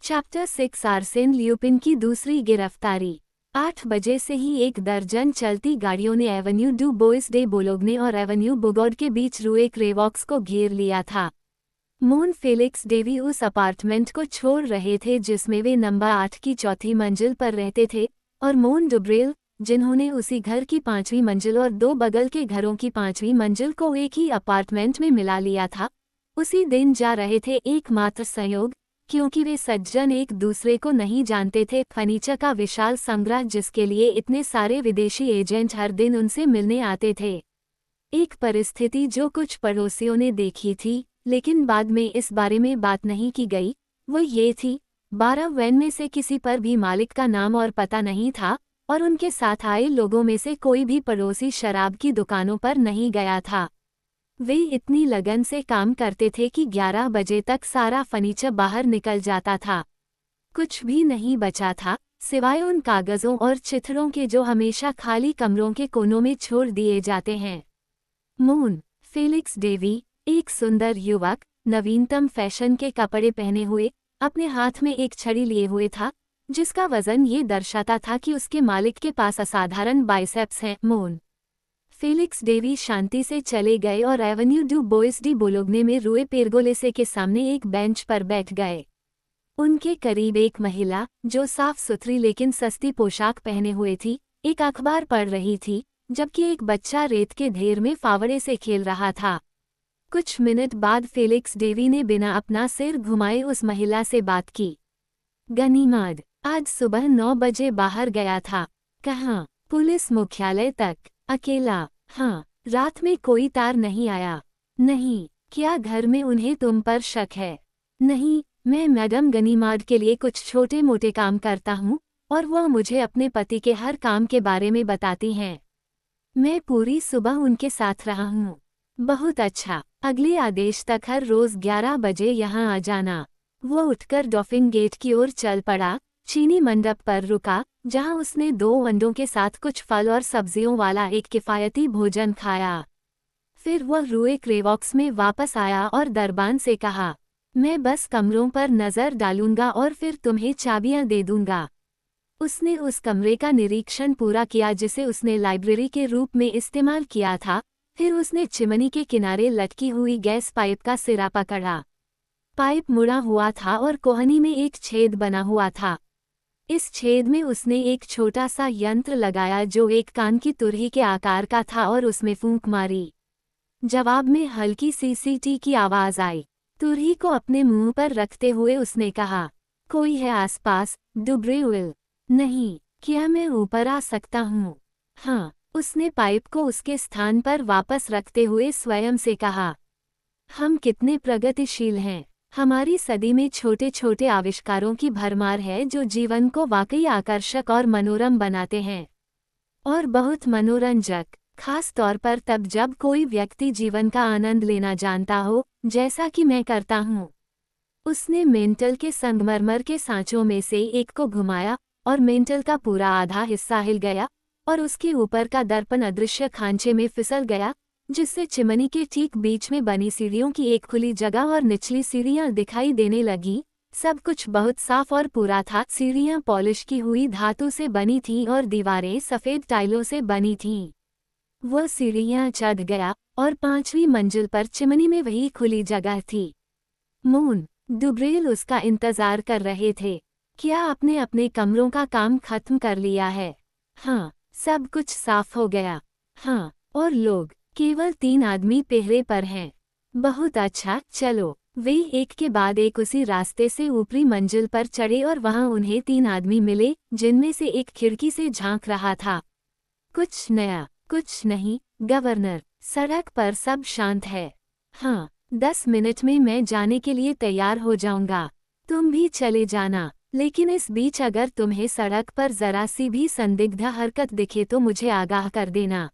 Chapter 6 Arsen lupin की दूसरी गिरफ्तारी। 8 बजे से ही 1 दर्जन चलती गाड़ियों ने एवेन्यू डू बोइस डे बोलोग्ने और एवेन्यू बुगॉड के बीच रूए क्रेवॉक्स को घेर लिया था। मून फेलिक्स डेवी उस अपार्टमेंट को छोड़ रहे थे जिसमें वे नंबर 8 की चौथी मंजिल पर रहते थे, और मून डुब्रेल, जिन्होंने उसी घर की 5वीं मंजिल और 2 बगल के घरों की 5वीं मंजिल को एक ही अपार्टमेंट में मिला लिया था, उसी दिन जा रहे थे। एकमात्र संयोग, क्योंकि वे सज्जन एक दूसरे को नहीं जानते थे, फर्नीचर का विशाल संग्रह जिसके लिए इतने सारे विदेशी एजेंट हर दिन उनसे मिलने आते थे। एक परिस्थिति जो कुछ पड़ोसियों ने देखी थी, लेकिन बाद में इस बारे में बात नहीं की गई, वो ये थी, 12 वैन में से किसी पर भी मालिक का नाम और पता नहीं था, और उनके साथ आए लोगों में से कोई भी पड़ोसी शराब की दुकानों पर नहीं गया था। वे इतनी लगन से काम करते थे कि 11 बजे तक सारा फर्नीचर बाहर निकल जाता था। कुछ भी नहीं बचा था, सिवाय उन कागजों और चित्रों के जो हमेशा खाली कमरों के कोनों में छोड़ दिए जाते हैं। मून फेलिक्स डेवी, एक सुंदर युवक, नवीनतम फैशन के कपड़े पहने हुए, अपने हाथ में एक छड़ी लिए हुए था, जिसका वजन ये दर्शाता था कि उसके मालिक के पास असाधारण बाइसेप्स हैं। मून फेलिक्स डेवी शांति से चले गए और एवेन्यू डू बोइस डी बोलोग्ने में रूए पेरगोलेसे के सामने एक बेंच पर बैठ गए। उनके करीब एक महिला, जो साफ सुथरी लेकिन सस्ती पोशाक पहने हुए थी, एक अखबार पढ़ रही थी, जबकि एक बच्चा रेत के ढेर में फावड़े से खेल रहा था। कुछ मिनट बाद फेलिक्स डेवी ने बिना अपना सिर घुमाए उस महिला से बात की। गनीमत, आज सुबह 9 बजे बाहर गया था। कहाँ? पुलिस मुख्यालय तक। अकेला? हाँ। रात में कोई तार नहीं आया? नहीं। क्या घर में उन्हें तुम पर शक है? नहीं, मैं मैडम गनीमाद के लिए कुछ छोटे मोटे काम करता हूँ, और वह मुझे अपने पति के हर काम के बारे में बताती हैं। मैं पूरी सुबह उनके साथ रहा हूँ। बहुत अच्छा। अगले आदेश तक हर रोज 11 बजे यहाँ आ जाना। वो उठकर डॉफिन गेट की ओर चल पड़ा, चीनी मंडप पर रुका, जहाँ उसने 2 अंडों के साथ कुछ फल और सब्जियों वाला एक किफ़ायती भोजन खाया। फिर वह रूए क्रेवॉक्स में वापस आया और दरबान से कहा, मैं बस कमरों पर नज़र डालूंगा और फिर तुम्हें चाबियां दे दूंगा। उसने उस कमरे का निरीक्षण पूरा किया जिसे उसने लाइब्रेरी के रूप में इस्तेमाल किया था। फिर उसने चिमनी के किनारे लटकी हुई गैस पाइप का सिरा पकड़ा। पाइप मुड़ा हुआ था और कोहनी में एक छेद बना हुआ था। इस छेद में उसने एक छोटा सा यंत्र लगाया जो एक कान की तुरही के आकार का था और उसमें फूंक मारी। जवाब में हल्की सी सीटी की आवाज आई। तुरही को अपने मुंह पर रखते हुए उसने कहा, कोई है आसपास? डुब्रेविल? नहीं। क्या मैं ऊपर आ सकता हूँ? हाँ। उसने पाइप को उसके स्थान पर वापस रखते हुए स्वयं से कहा, हम कितने प्रगतिशील हैं। हमारी सदी में छोटे छोटे आविष्कारों की भरमार है जो जीवन को वाकई आकर्षक और मनोरम बनाते हैं, और बहुत मनोरंजक, खास तौर पर तब जब कोई व्यक्ति जीवन का आनंद लेना जानता हो, जैसा कि मैं करता हूँ। उसने मेंटल के संगमरमर के सांचों में से एक को घुमाया और मेंटल का पूरा आधा हिस्सा हिल गया और उसके ऊपर का दर्पण अदृश्य खांचे में फिसल गया, जिससे चिमनी के ठीक बीच में बनी सीढ़ियों की एक खुली जगह और निचली सीढ़ियां दिखाई देने लगी। सब कुछ बहुत साफ और पूरा था। सीढ़ियां पॉलिश की हुई धातु से बनी थीं और दीवारें सफ़ेद टाइलों से बनी थीं। वह सीढ़ियां चढ़ गया और 5वीं मंजिल पर चिमनी में वही खुली जगह थी। मून डुब्रेल उसका इंतजार कर रहे थे। क्या आपने अपने कमरों का काम खत्म कर लिया है? हाँ, सब कुछ साफ हो गया। हाँ, और लोग? केवल 3 आदमी पहरे पर हैं। बहुत अच्छा, चलो। वे एक के बाद एक उसी रास्ते से ऊपरी मंजिल पर चढ़े और वहां उन्हें 3 आदमी मिले, जिनमें से एक खिड़की से झांक रहा था। कुछ नया? कुछ नहीं, गवर्नर। सड़क पर सब शांत है। हाँ, 10 मिनट में मैं जाने के लिए तैयार हो जाऊंगा। तुम भी चले जाना, लेकिन इस बीच अगर तुम्हें सड़क पर जरा सी भी संदिग्ध हरकत दिखे तो मुझे आगाह कर देना।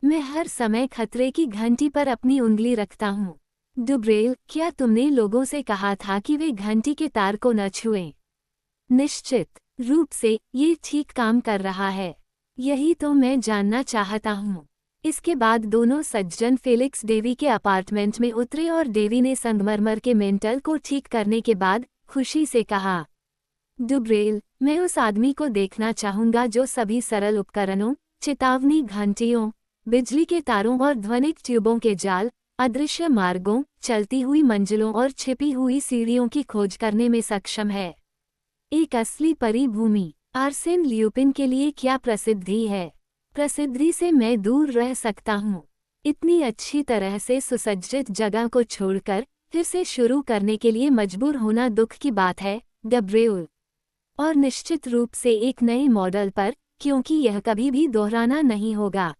मैं हर समय खतरे की घंटी पर अपनी उंगली रखता हूँ। डुब्रेल, क्या तुमने लोगों से कहा था कि वे घंटी के तार को न छुएं? निश्चित रूप से ये ठीक काम कर रहा है। यही तो मैं जानना चाहता हूँ। इसके बाद दोनों सज्जन फेलिक्स डेवी के अपार्टमेंट में उतरे और डेवी ने संगमरमर के मेंटल को ठीक करने के बाद खुशी से कहा, डुब्रेल, मैं उस आदमी को देखना चाहूंगा जो सभी सरल उपकरणों, चेतावनी घंटियों, बिजली के तारों और ध्वनिक ट्यूबों के जाल, अदृश्य मार्गों, चलती हुई मंजिलों और छिपी हुई सीढ़ियों की खोज करने में सक्षम है। एक असली परिभूमि। आर्सेन ल्यूपिन के लिए क्या प्रसिद्धि है? प्रसिद्धि से मैं दूर रह सकता हूँ। इतनी अच्छी तरह से सुसज्जित जगह को छोड़कर फिर से शुरू करने के लिए मजबूर होना दुख की बात है, गब्रिएल। और निश्चित रूप से एक नए मॉडल पर, क्योंकि यह कभी भी दोहराना नहीं होगा।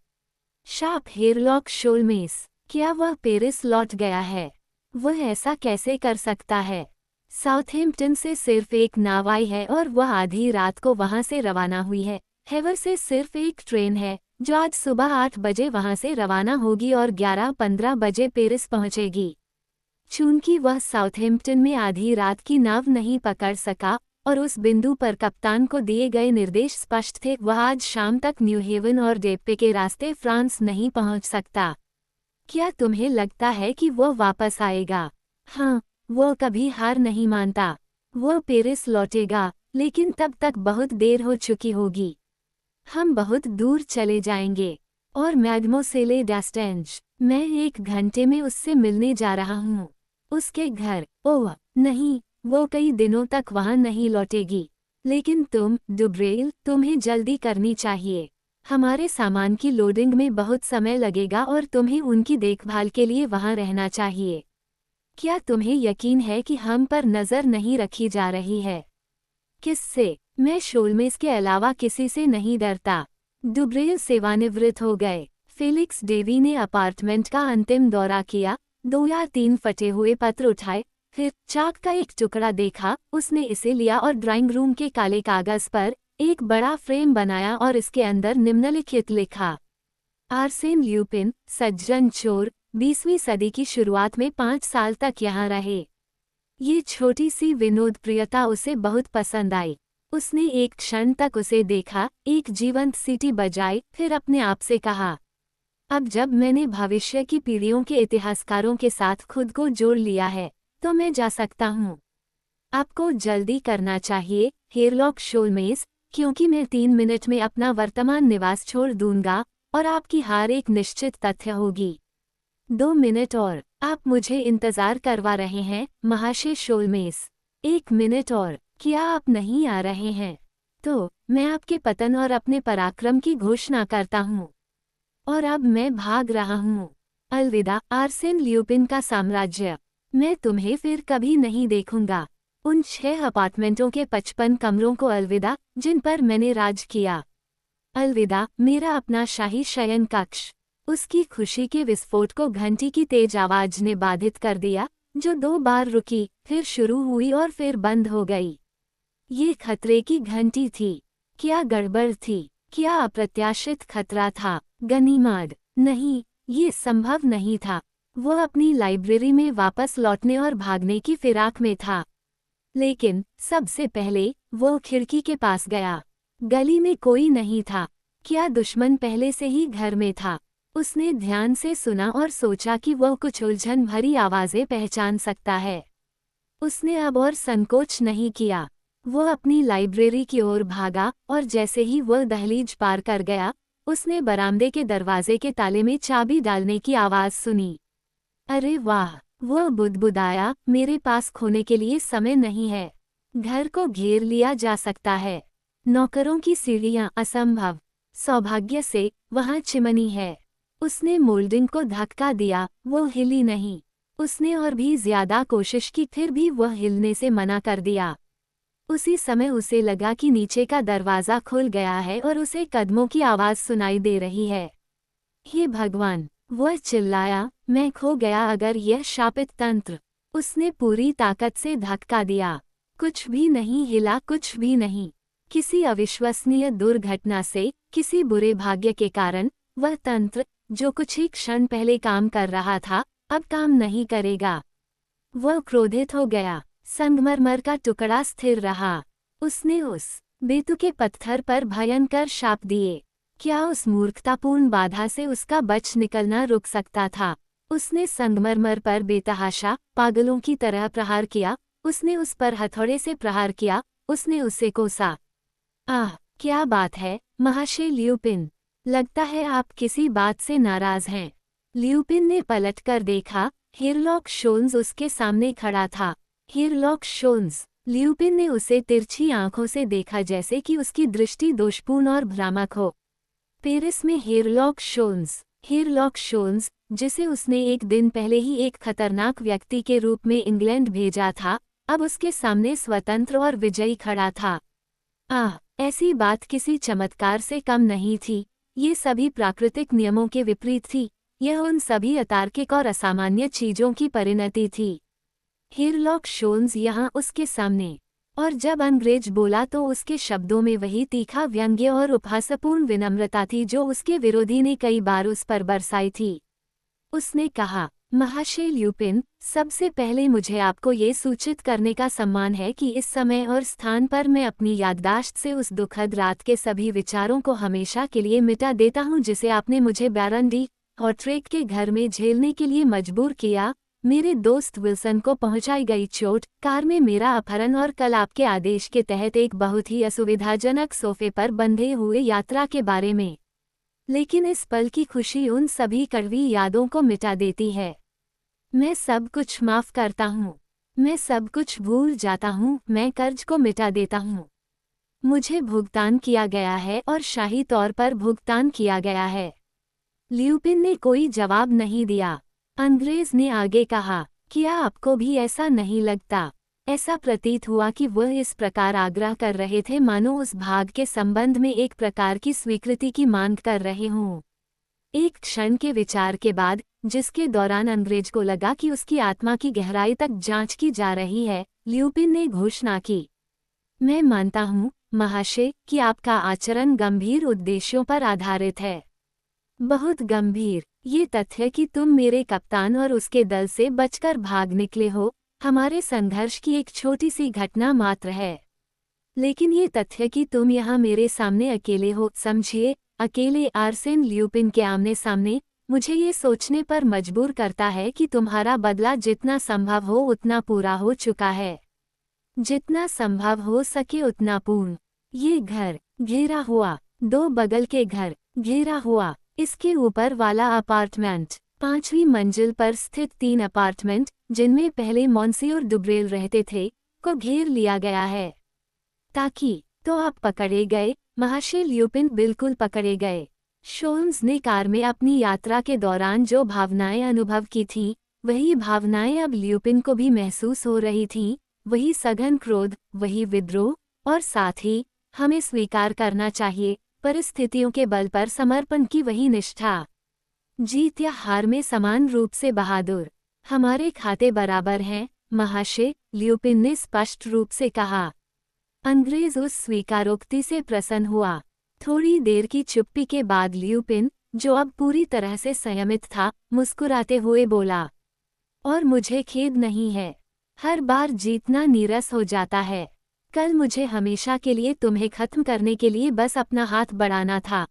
शार्प हेरलॉक शोल्मेस, क्या वह पेरिस लौट गया है? वह ऐसा कैसे कर सकता है? साउथहैम्पटन से सिर्फ एक नाव आई है और वह आधी रात को वहां से रवाना हुई है। हेवर से सिर्फ एक ट्रेन है जो आज सुबह 8 बजे वहां से रवाना होगी और 11:15 बजे पेरिस पहुंचेगी। चूंकि वह साउथहैम्पटन में आधी रात की नाव नहीं पकड़ सका और उस बिंदु पर कप्तान को दिए गए निर्देश स्पष्ट थे, वह आज शाम तक न्यू हेवन और डेप्पे के रास्ते फ्रांस नहीं पहुंच सकता। क्या तुम्हें लगता है कि वह वापस आएगा? हाँ, वह कभी हार नहीं मानता। वह पेरिस लौटेगा, लेकिन तब तक बहुत देर हो चुकी होगी। हम बहुत दूर चले जाएंगे। और मैडमोसेले डेस्टेंज, मैं 1 घंटे में उससे मिलने जा रहा हूँ। उसके घर। ओह नहीं, वो कई दिनों तक वहां नहीं लौटेगी। लेकिन तुम, डुब्रेल, तुम्हें जल्दी करनी चाहिए। हमारे सामान की लोडिंग में बहुत समय लगेगा और तुम्हें उनकी देखभाल के लिए वहां रहना चाहिए। क्या तुम्हें यकीन है कि हम पर नजर नहीं रखी जा रही है? किससे? मैं शोल्मेस के अलावा किसी से नहीं डरता। डुब्रेल सेवानिवृत्त हो गए। फेलिक्स डेवी ने अपार्टमेंट का अंतिम दौरा किया, 2 या 3 फटे हुए पत्र उठाए, फिर चाक का एक टुकड़ा देखा, उसने इसे लिया और ड्राइंग रूम के काले कागज पर एक बड़ा फ्रेम बनाया और इसके अंदर निम्नलिखित लिखा। आर्सेन ल्यूपिन, सज्जन चोर, 20वीं सदी की शुरुआत में 5 साल तक यहाँ रहे। ये छोटी सी विनोदप्रियता उसे बहुत पसंद आई। उसने एक क्षण तक उसे देखा, एक जीवंत सीटी बजाई, फिर अपने आप से कहा, अब जब मैंने भविष्य की पीढ़ियों के इतिहासकारों के साथ खुद को जोड़ लिया है, तो मैं जा सकता हूँ। आपको जल्दी करना चाहिए, हेरलॉक शोल्मेस, क्योंकि मैं 3 मिनट में अपना वर्तमान निवास छोड़ दूंगा और आपकी हार एक निश्चित तथ्य होगी। 2 मिनट और, आप मुझे इंतजार करवा रहे हैं, महाशय शोल्मेस। 1 मिनट और, क्या आप नहीं आ रहे हैं? तो मैं आपके पतन और अपने पराक्रम की घोषणा करता हूँ। और अब मैं भाग रहा हूँ। अलविदा, आर्सेन ल्यूपिन का साम्राज्य। मैं तुम्हें फिर कभी नहीं देखूंगा। उन 6 अपार्टमेंटों के 55 कमरों को अलविदा, जिन पर मैंने राज किया। अलविदा, मेरा अपना शाही शयन कक्ष। उसकी खुशी के विस्फोट को घंटी की तेज आवाज ने बाधित कर दिया, जो 2 बार रुकी, फिर शुरू हुई और फिर बंद हो गई। ये खतरे की घंटी थी। क्या गड़बड़ थी? क्या अप्रत्याशित खतरा था? गनीमत? नहीं, ये संभव नहीं था। वह अपनी लाइब्रेरी में वापस लौटने और भागने की फिराक में था। लेकिन सबसे पहले वो खिड़की के पास गया। गली में कोई नहीं था। क्या दुश्मन पहले से ही घर में था? उसने ध्यान से सुना और सोचा कि वह कुछ उलझन भरी आवाजें पहचान सकता है। उसने अब और संकोच नहीं किया। वह अपनी लाइब्रेरी की ओर भागा और जैसे ही वह दहलीज पार कर गया, उसने बरामदे के दरवाजे के ताले में चाबी डालने की आवाज सुनी। अरे वाह! वह बुदबुदाया, मेरे पास खोने के लिए समय नहीं है। घर को घेर लिया जा सकता है। नौकरों की सीढ़ियां असंभव। सौभाग्य से वहां चिमनी है। उसने मोल्डिंग को धक्का दिया, वो हिली नहीं। उसने और भी ज्यादा कोशिश की, फिर भी वह हिलने से मना कर दिया। उसी समय उसे लगा कि नीचे का दरवाज़ा खुल गया है और उसे कदमों की आवाज़ सुनाई दे रही है। हे भगवान! वह चिल्लाया, मैं खो गया अगर यह शापित तंत्र। उसने पूरी ताकत से धक्का दिया। कुछ भी नहीं हिला, कुछ भी नहीं। किसी अविश्वसनीय दुर्घटना से, किसी बुरे भाग्य के कारण, वह तंत्र, जो कुछ ही क्षण पहले काम कर रहा था, अब काम नहीं करेगा। वह क्रोधित हो गया। संगमरमर का टुकड़ा स्थिर रहा। उसने उस बेतुके पत्थर पर भयंकर शाप दिए। क्या उस मूर्खतापूर्ण बाधा से उसका बच निकलना रुक सकता था? उसने संगमरमर पर बेतहाशा, पागलों की तरह प्रहार किया। उसने उस पर हथौड़े से प्रहार किया, उसने उसे कोसा। आह, क्या बात है महाशय ल्यूपिन, लगता है आप किसी बात से नाराज हैं। ल्यूपिन ने पलटकर देखा, हिरलॉक शोल्स उसके सामने खड़ा था। हिरलॉक शोल्स। ल्यूपिन ने उसे तिरछी आंखों से देखा जैसे कि उसकी दृष्टि दोषपूर्ण और भ्रामक हो। पेरिस में हिरलॉक शोल्स। हिरलॉक शोल्स, जिसे उसने एक दिन पहले ही एक खतरनाक व्यक्ति के रूप में इंग्लैंड भेजा था, अब उसके सामने स्वतंत्र और विजयी खड़ा था। आह, ऐसी बात किसी चमत्कार से कम नहीं थी। ये सभी प्राकृतिक नियमों के विपरीत थी। यह उन सभी अतार्किक और असामान्य चीजों की परिणति थी। हिरलॉक शोल्स यहाँ उसके सामने, और जब अंग्रेज बोला तो उसके शब्दों में वही तीखा व्यंग्य और उपहासपूर्ण विनम्रता थी जो उसके विरोधी ने कई बार उस पर बरसाई थी। उसने कहा, महाशय ल्यूपिन, सबसे पहले मुझे आपको ये सूचित करने का सम्मान है कि इस समय और स्थान पर मैं अपनी याददाश्त से उस दुखद रात के सभी विचारों को हमेशा के लिए मिटा देता हूँ जिसे आपने मुझे बैरन डी हॉट्रेक के घर में झेलने के लिए मजबूर किया। मेरे दोस्त विल्सन को पहुंचाई गई चोट, कार में मेरा अपहरण और कल आपके आदेश के तहत एक बहुत ही असुविधाजनक सोफे पर बंधे हुए यात्रा के बारे में। लेकिन इस पल की खुशी उन सभी कड़वी यादों को मिटा देती है। मैं सब कुछ माफ करता हूँ। मैं सब कुछ भूल जाता हूँ। मैं कर्ज को मिटा देता हूँ। मुझे भुगतान किया गया है और शाही तौर पर भुगतान किया गया है। ल्यूपिन ने कोई जवाब नहीं दिया। अंग्रेज ने आगे कहा, क्या आपको भी ऐसा नहीं लगता? ऐसा प्रतीत हुआ कि वह इस प्रकार आग्रह कर रहे थे मानो उस भाग के संबंध में एक प्रकार की स्वीकृति की मांग कर रहे हों। एक क्षण के विचार के बाद, जिसके दौरान अंग्रेज को लगा कि उसकी आत्मा की गहराई तक जांच की जा रही है, ल्यूपिन ने घोषणा की, मैं मानता हूँ, महाशय, कि आपका आचरण गंभीर उद्देश्यों पर आधारित है। बहुत गंभीर। ये तथ्य कि तुम मेरे कप्तान और उसके दल से बचकर भाग निकले हो, हमारे संघर्ष की एक छोटी सी घटना मात्र है। लेकिन ये तथ्य कि तुम यहाँ मेरे सामने अकेले हो, समझिए, अकेले आर्सेन ल्यूपिन के आमने सामने, मुझे ये सोचने पर मजबूर करता है कि तुम्हारा बदला जितना संभव हो उतना पूरा हो चुका है। जितना संभव हो सके उतना पूर्ण। ये घर घेरा हुआ, 2 बगल के घर घेरा हुआ, इसके ऊपर वाला अपार्टमेंट, 5वीं मंजिल पर स्थित 3 अपार्टमेंट, जिनमें पहले मॉन्सियोर दुब्रेल रहते थे, को घेर लिया गया है। ताकि तो आप पकड़े गए, महाशय ल्यूपिन, बिल्कुल पकड़े गए। शोल्स ने कार में अपनी यात्रा के दौरान जो भावनाएं अनुभव की थीं, वही भावनाएं अब ल्यूपिन को भी महसूस हो रही थीं, वही सघन क्रोध, वही विद्रोह, और साथ ही, हमें स्वीकार करना चाहिए, परिस्थितियों के बल पर समर्पण की वही निष्ठा। जीत या हार में समान रूप से बहादुर। हमारे खाते बराबर हैं, महाशय, ल्यूपिन ने स्पष्ट रूप से कहा। अंग्रेज उस स्वीकारोक्ति से प्रसन्न हुआ। थोड़ी देर की चुप्पी के बाद ल्यूपिन, जो अब पूरी तरह से संयमित था, मुस्कुराते हुए बोला, और मुझे खेद नहीं है। हर बार जीतना नीरस हो जाता है। कल मुझे हमेशा के लिए तुम्हें खत्म करने के लिए बस अपना हाथ बढ़ाना था।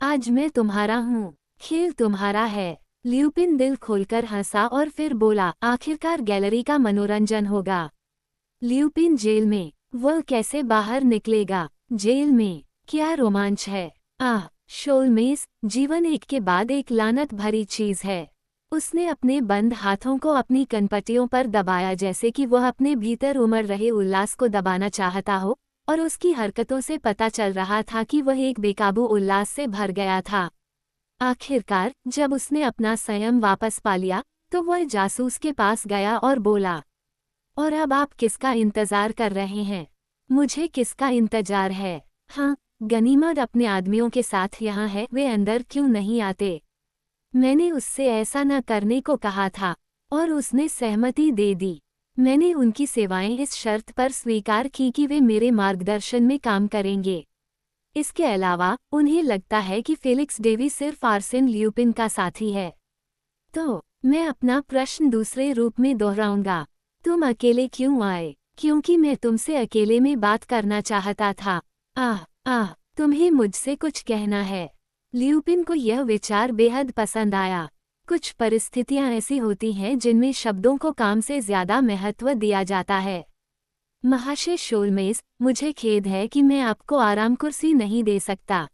आज मैं तुम्हारा हूँ, खेल तुम्हारा है। ल्यूपिन दिल खोलकर हंसा और फिर बोला, आखिरकार गैलरी का मनोरंजन होगा। ल्यूपिन जेल में, वह कैसे बाहर निकलेगा? जेल में क्या रोमांच है। आह, शोल्मेस, जीवन एक के बाद एक लानत भरी चीज है। उसने अपने बंद हाथों को अपनी कनपटियों पर दबाया जैसे कि वह अपने भीतर उमड़ रहे उल्लास को दबाना चाहता हो, और उसकी हरकतों से पता चल रहा था कि वह एक बेकाबू उल्लास से भर गया था। आखिरकार, जब उसने अपना संयम वापस पा लिया, तो वह जासूस के पास गया और बोला, और अब आप किसका इंतजार कर रहे हैं? मुझे किसका इंतजार है? हाँ, गनीमत अपने आदमियों के साथ यहाँ है, वे अंदर क्यों नहीं आते? मैंने उससे ऐसा न करने को कहा था, और उसने सहमति दे दी। मैंने उनकी सेवाएं इस शर्त पर स्वीकार की कि वे मेरे मार्गदर्शन में काम करेंगे। इसके अलावा, उन्हें लगता है कि फेलिक्स डेवी सिर्फ आर्सेन ल्यूपिन का साथी है। तो, मैं अपना प्रश्न दूसरे रूप में दोहराऊंगा। तुम अकेले क्यों आए? क्योंकि मैं तुमसे अकेले में बात करना चाहता था। आह, तुम्हें मुझसे कुछ कहना है। ल्यूपिन को यह विचार बेहद पसंद आया। कुछ परिस्थितियां ऐसी होती हैं जिनमें शब्दों को काम से ज्यादा महत्व दिया जाता है। महाशय शोल्मेस, मुझे खेद है कि मैं आपको आराम कुर्सी नहीं दे सकता।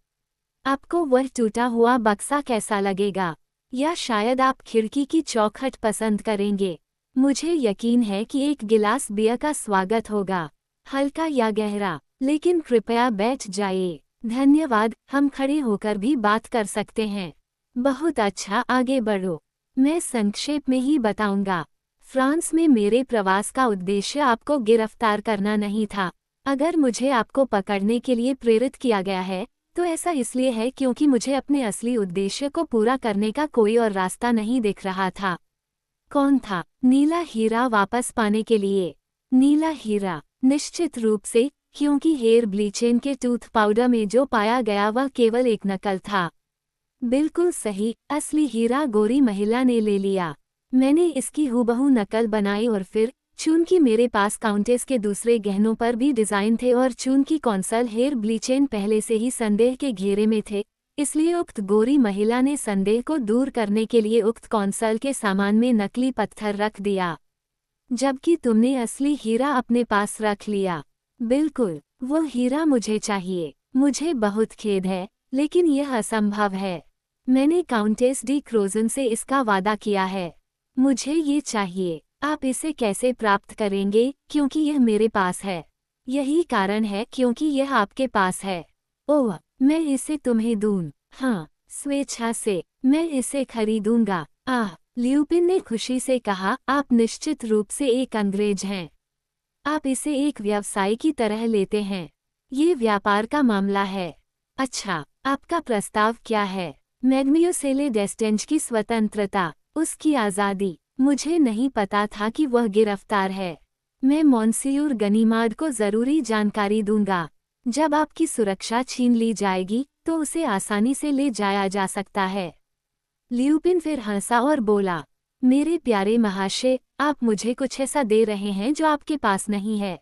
आपको वह टूटा हुआ बक्सा कैसा लगेगा? या शायद आप खिड़की की चौखट पसंद करेंगे? मुझे यकीन है कि एक गिलास बियर का स्वागत होगा, हल्का या गहरा, लेकिन कृपया बैठ जाइए। धन्यवाद, हम खड़े होकर भी बात कर सकते हैं। बहुत अच्छा, आगे बढ़ो। मैं संक्षेप में ही बताऊंगा। फ्रांस में मेरे प्रवास का उद्देश्य आपको गिरफ्तार करना नहीं था। अगर मुझे आपको पकड़ने के लिए प्रेरित किया गया है, तो ऐसा इसलिए है क्योंकि मुझे अपने असली उद्देश्य को पूरा करने का कोई और रास्ता नहीं दिख रहा था। कौन था? नीला हीरा वापस पाने के लिए। नीला हीरा? निश्चित रूप से, क्योंकि हेयर ब्लीचेन के टूथ पाउडर में जो पाया गया वह केवल एक नकल था। बिल्कुल सही, असली हीरा गोरी महिला ने ले लिया। मैंने इसकी हूबहू नकल बनाई और फिर, चूंकि मेरे पास काउंटेस के दूसरे गहनों पर भी डिजाइन थे और चूंकि कौंसल हेयर ब्लीचेन पहले से ही संदेह के घेरे में थे, इसलिए उक्त गोरी महिला ने संदेह को दूर करने के लिए उक्त कौंसल के सामान में नकली पत्थर रख दिया, जबकि तुमने असली हीरा अपने पास रख लिया। बिल्कुल, वो हीरा मुझे चाहिए। मुझे बहुत खेद है, लेकिन यह असंभव है। मैंने काउंटेस डी क्रोजन से इसका वादा किया है। मुझे ये चाहिए। आप इसे कैसे प्राप्त करेंगे? क्योंकि यह मेरे पास है। यही कारण है क्योंकि यह आपके पास है। ओह, मैं इसे तुम्हें दूं? हाँ, स्वेच्छा से। मैं इसे खरीदूंगा। आह, ल्यूपिन ने खुशी से कहा, आप निश्चित रूप से एक अंग्रेज हैं। आप इसे एक व्यवसाय की तरह लेते हैं। ये व्यापार का मामला है। अच्छा, आपका प्रस्ताव क्या है? मैग्मियोसेले डेस्टेंज की स्वतंत्रता, उसकी आज़ादी। मुझे नहीं पता था कि वह गिरफ्तार है। मैं मॉन्सियूर गनीमाद को ज़रूरी जानकारी दूंगा। जब आपकी सुरक्षा छीन ली जाएगी, तो उसे आसानी से ले जाया जा सकता है। ल्यूपिन फिर हंसा और बोला, मेरे प्यारे महाशय, आप मुझे कुछ ऐसा दे रहे हैं जो आपके पास नहीं है।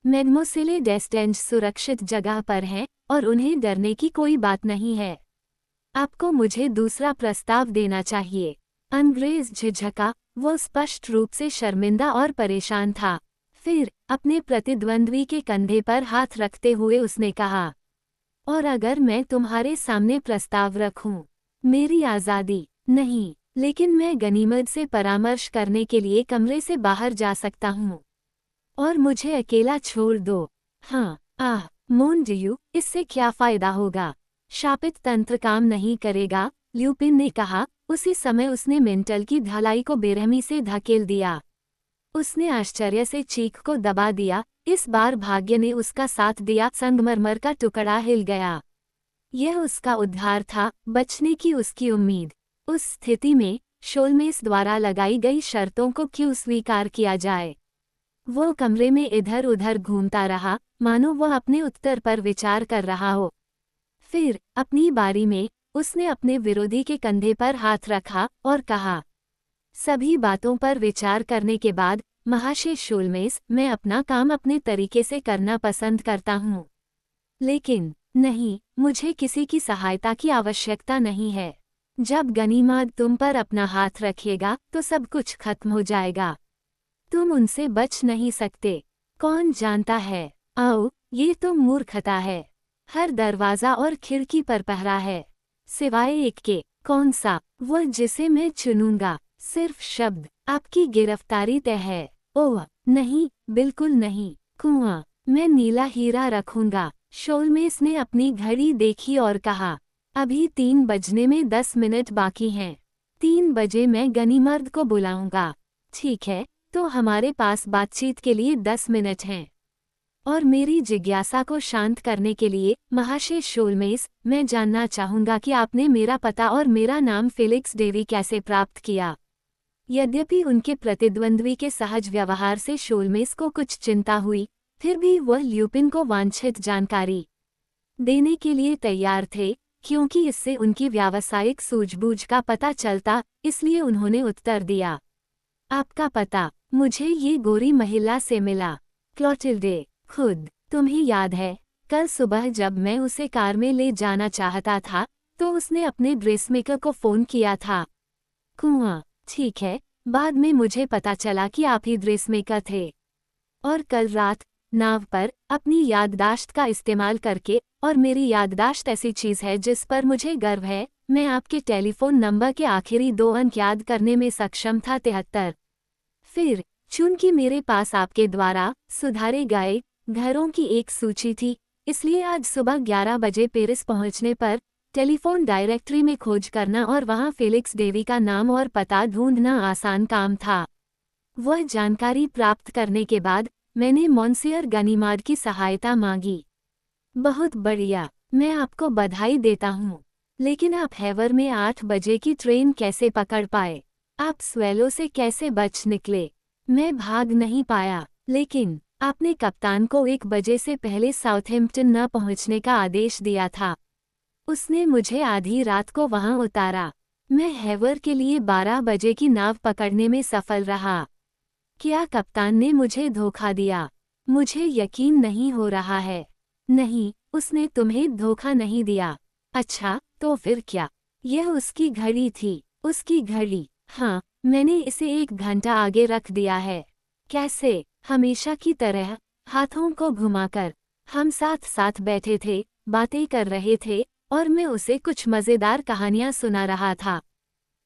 मैग्मोसेले डेस्टेंज सुरक्षित जगह पर हैं और उन्हें डरने की कोई बात नहीं है। आपको मुझे दूसरा प्रस्ताव देना चाहिए। अंग्रेज झिझका, वो स्पष्ट रूप से शर्मिंदा और परेशान था। फिर, अपने प्रतिद्वंद्वी के कंधे पर हाथ रखते हुए उसने कहा, और अगर मैं तुम्हारे सामने प्रस्ताव रखूं? मेरी आज़ादी? नहीं, लेकिन मैं गनीमत से परामर्श करने के लिए कमरे से बाहर जा सकता हूँ। और मुझे अकेला छोड़ दो। हाँ, आह, मोन डियू, इससे क्या फ़ायदा होगा? शापित तंत्र काम नहीं करेगा, ल्यूपिन ने कहा। उसी समय उसने मेंटल की ढलाई को बेरहमी से धकेल दिया। उसने आश्चर्य से चीख को दबा दिया। इस बार भाग्य ने उसका साथ दिया। संगमरमर का टुकड़ा हिल गया। यह उसका उद्धार था, बचने की उसकी उम्मीद। उस स्थिति में, शोल्मेस द्वारा लगाई गई शर्तों को क्यों स्वीकार किया जाए? वो कमरे में इधर उधर घूमता रहा, मानो वह अपने उत्तर पर विचार कर रहा हो। फिर, अपनी बारी में, उसने अपने विरोधी के कंधे पर हाथ रखा और कहा, सभी बातों पर विचार करने के बाद, महाशय शोल्मेस, मैं अपना काम अपने तरीके से करना पसंद करता हूँ। लेकिन, नहीं, मुझे किसी की सहायता की आवश्यकता नहीं है। जब गनीमाद तुम पर अपना हाथ रखेगा, तो सब कुछ खत्म हो जाएगा। तुम उनसे बच नहीं सकते। कौन जानता है? आओ, ये तो मूर्खता है। हर दरवाज़ा और खिड़की पर पहरा है, सिवाय एक के। कौन सा? वह जिसे मैं चुनूंगा। सिर्फ शब्द, आपकी गिरफ्तारी तय है। ओह, नहीं, बिल्कुल नहीं। कुआं, मैं नीला हीरा रखूंगा। शोल्मेस ने अपनी घड़ी देखी और कहा, अभी 3 बजने में 10 मिनट बाकी हैं। 3 बजे मैं गनीमर्द को बुलाऊंगा। ठीक है, तो हमारे पास बातचीत के लिए 10 मिनट हैं। और मेरी जिज्ञासा को शांत करने के लिए, महाशय शोल्मेस, मैं जानना चाहूंगा कि आपने मेरा पता और मेरा नाम फेलिक्स डेवी कैसे प्राप्त किया। यद्यपि उनके प्रतिद्वंद्वी के सहज व्यवहार से शोल्मेस को कुछ चिंता हुई, फिर भी वह ल्यूपिन को वांछित जानकारी देने के लिए तैयार थे, क्योंकि इससे उनकी व्यावसायिक सूझबूझ का पता चलता। इसलिए उन्होंने उत्तर दिया, आपका पता मुझे ये गोरी महिला से मिला, क्लोटिल्डे खुद। तुम्हें याद है, कल सुबह जब मैं उसे कार में ले जाना चाहता था, तो उसने अपने ड्रेसमेकर को फ़ोन किया था। कुआं, ठीक है, बाद में मुझे पता चला कि आप ही ड्रेसमेकर थे। और कल रात नाव पर अपनी याददाश्त का इस्तेमाल करके, और मेरी याददाश्त ऐसी चीज़ है जिस पर मुझे गर्व है, मैं आपके टेलीफोन नंबर के आखिरी 2 अंक याद करने में सक्षम था 73। फिर चूंकि मेरे पास आपके द्वारा सुधारे गए घरों की एक सूची थी, इसलिए आज सुबह 11 बजे पेरिस पहुंचने पर टेलीफोन डायरेक्टरी में खोज करना और वहां फेलिक्स डेवी का नाम और पता ढूंढना आसान काम था। वह जानकारी प्राप्त करने के बाद मैंने मॉन्सियर गनीमार्ड की सहायता मांगी। बहुत बढ़िया, मैं आपको बधाई देता हूँ। लेकिन आप हैवर में 8 बजे की ट्रेन कैसे पकड़ पाए? आप स्वेलो से कैसे बच निकले? मैं भाग नहीं पाया, लेकिन आपने कप्तान को 1 बजे से पहले साउथहैम्पटन न पहुंचने का आदेश दिया था। उसने मुझे आधी रात को वहां उतारा। मैं हैवर के लिए 12 बजे की नाव पकड़ने में सफल रहा। क्या कप्तान ने मुझे धोखा दिया? मुझे यकीन नहीं हो रहा है। नहीं, उसने तुम्हें धोखा नहीं दिया। अच्छा, तो फिर क्या? यह उसकी घड़ी थी। उसकी घड़ी। हाँ, मैंने इसे 1 घंटा आगे रख दिया है। कैसे? हमेशा की तरह, हाथों को घुमाकर। हम साथ साथ बैठे थे, बातें कर रहे थे, और मैं उसे कुछ मज़ेदार कहानियां सुना रहा था।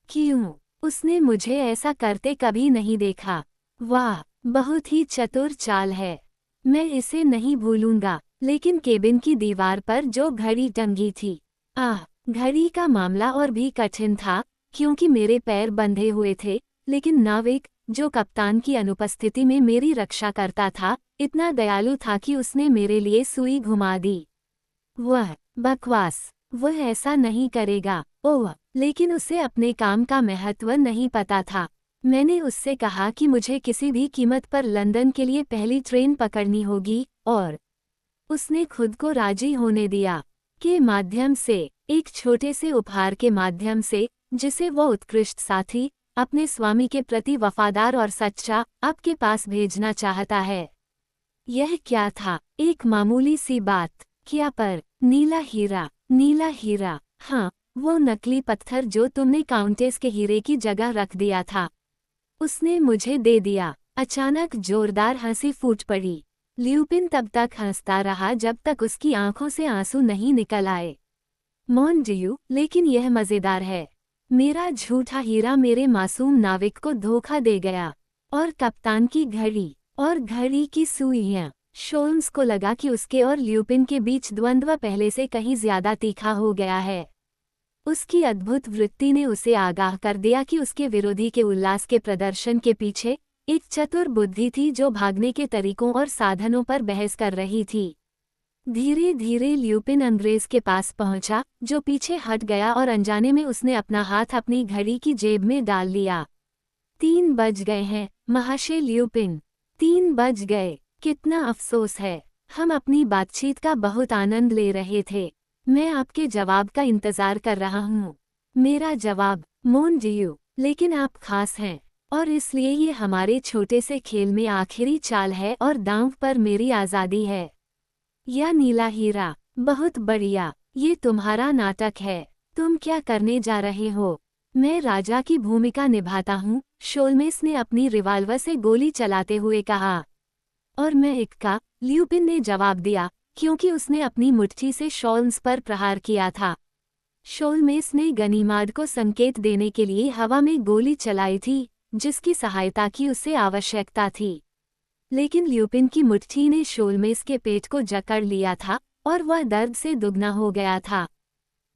क्यों? उसने मुझे ऐसा करते कभी नहीं देखा। वाह, बहुत ही चतुर चाल है। मैं इसे नहीं भूलूंगा। लेकिन केबिन की दीवार पर जो घड़ी टंगी थी, घड़ी का मामला और भी कठिन था, क्योंकि मेरे पैर बंधे हुए थे, लेकिन नाविक, जो कप्तान की अनुपस्थिति में मेरी रक्षा करता था, इतना दयालु था कि उसने मेरे लिए सुई घुमा दी। वह बकवास। वह ऐसा नहीं करेगा। ओह, लेकिन उसे अपने काम का महत्व नहीं पता था। मैंने उससे कहा कि मुझे किसी भी कीमत पर लंदन के लिए पहली ट्रेन पकड़नी होगी, और उसने खुद को राजी होने दिया। के माध्यम से, एक छोटे से उपहार के माध्यम से, जिसे वो उत्कृष्ट साथी, अपने स्वामी के प्रति वफादार और सच्चा, आपके पास भेजना चाहता है। यह क्या था? एक मामूली सी बात। क्या? पर नीला हीरा। नीला हीरा। हाँ, वो नकली पत्थर जो तुमने काउंटेस के हीरे की जगह रख दिया था। उसने मुझे दे दिया। अचानक जोरदार हंसी फूट पड़ी। ल्यूपिन तब तक हंसता रहा जब तक उसकी आंखों से आंसू नहीं निकल आए। मॉन डियू, लेकिन यह मज़ेदार है। मेरा झूठा हीरा मेरे मासूम नाविक को धोखा दे गया। और कप्तान की घड़ी, और घड़ी की सुइयां। शोल्म्स को लगा कि उसके और ल्यूपिन के बीच द्वंद्व पहले से कहीं ज्यादा तीखा हो गया है। उसकी अद्भुत वृत्ति ने उसे आगाह कर दिया कि उसके विरोधी के उल्लास के प्रदर्शन के पीछे एक चतुर बुद्धि थी जो भागने के तरीकों और साधनों पर बहस कर रही थी। धीरे धीरे ल्यूपिन अंग्रेज के पास पहुंचा, जो पीछे हट गया, और अनजाने में उसने अपना हाथ अपनी घड़ी की जेब में डाल लिया। 3 बज गए हैं, महाशय ल्यूपिन। 3 बज गए। कितना अफसोस है। हम अपनी बातचीत का बहुत आनंद ले रहे थे। मैं आपके जवाब का इंतजार कर रहा हूँ। मेरा जवाब, मोन डियू, लेकिन आप खास हैं, और इसलिए ये हमारे छोटे से खेल में आखिरी चाल है और दांव पर मेरी आज़ादी है। या नीला हीरा। बहुत बढ़िया। ये तुम्हारा नाटक है। तुम क्या करने जा रहे हो? मैं राजा की भूमिका निभाता हूँ, शोल्मेस ने अपनी रिवाल्वर से गोली चलाते हुए कहा। और मैं इक्का, ल्यूपिन ने जवाब दिया, क्योंकि उसने अपनी मुट्ठी से शोल्म्स पर प्रहार किया था। शोल्मेस ने गनीमार्ड को संकेत देने के लिए हवा में गोली चलाई थी, जिसकी सहायता की उसे आवश्यकता थी। लेकिन ल्यूपिन की मुट्ठी ने शोल्मेस के पेट को जकड़ लिया था, और वह दर्द से दुगना हो गया था।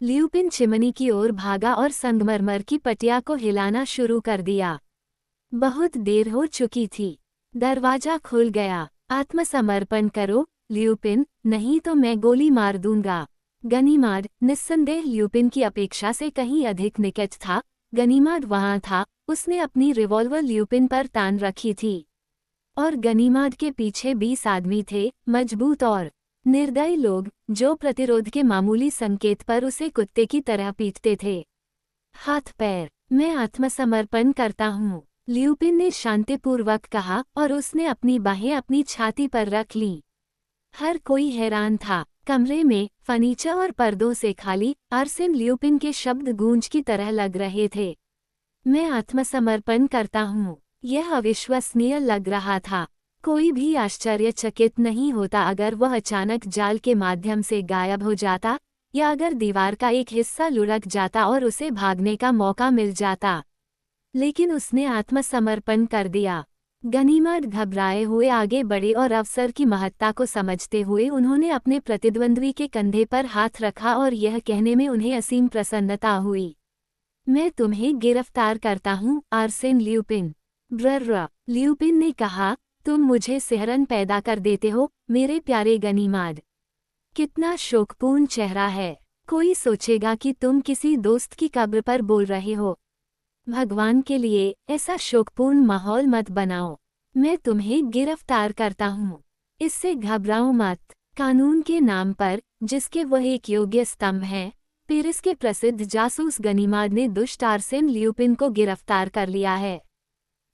ल्यूपिन चिमनी की ओर भागा और संगमरमर की पटिया को हिलाना शुरू कर दिया। बहुत देर हो चुकी थी। दरवाजा खुल गया। आत्मसमर्पण करो, ल्यूपिन, नहीं तो मैं गोली मार दूंगा। गनीमार्ड, निस्संदेह ल्यूपिन की अपेक्षा से कहीं अधिक निकट था। गनीमार्ड वहां था, उसने अपनी रिवॉल्वर ल्यूपिन पर तान रखी थी। और गनीमार्ड के पीछे 20 आदमी थे, मजबूत और निर्दयी लोग, जो प्रतिरोध के मामूली संकेत पर उसे कुत्ते की तरह पीटते थे। हाथ पैर, मैं आत्मसमर्पण करता हूँ, ल्यूपिन ने शांतिपूर्वक कहा, और उसने अपनी बाहें अपनी छाती पर रख लीं। हर कोई हैरान था। कमरे में फर्नीचर और पर्दों से खाली आर्सेन ल्यूपिन के शब्द गूंज की तरह लग रहे थे। मैं आत्मसमर्पण करता हूँ। यह अविश्वसनीय लग रहा था। कोई भी आश्चर्यचकित नहीं होता अगर वह अचानक जाल के माध्यम से गायब हो जाता, या अगर दीवार का एक हिस्सा लुढ़क जाता और उसे भागने का मौका मिल जाता। लेकिन उसने आत्मसमर्पण कर दिया। गनीमत घबराए हुए आगे बढ़े और अवसर की महत्ता को समझते हुए उन्होंने अपने प्रतिद्वंद्वी के कंधे पर हाथ रखा और यह कहने में उन्हें असीम प्रसन्नता हुई, मैं तुम्हें गिरफ्तार करता हूँ, आर्सेन ल्यूपिन। ब्रर ल्यूपिन ने कहा, तुम मुझे सिहरन पैदा कर देते हो, मेरे प्यारे गनीमत। कितना शोकपूर्ण चेहरा है। कोई सोचेगा कि तुम किसी दोस्त की कब्र पर बोल रहे हो। भगवान के लिए ऐसा शोकपूर्ण माहौल मत बनाओ। मैं तुम्हें गिरफ्तार करता हूँ। इससे घबराओ मत। कानून के नाम पर, जिसके वह एक योग्य स्तंभ हैं, पेरिस के प्रसिद्ध जासूस गनीमत ने दुष्ट आर्सेन ल्यूपिन को गिरफ्तार कर लिया है।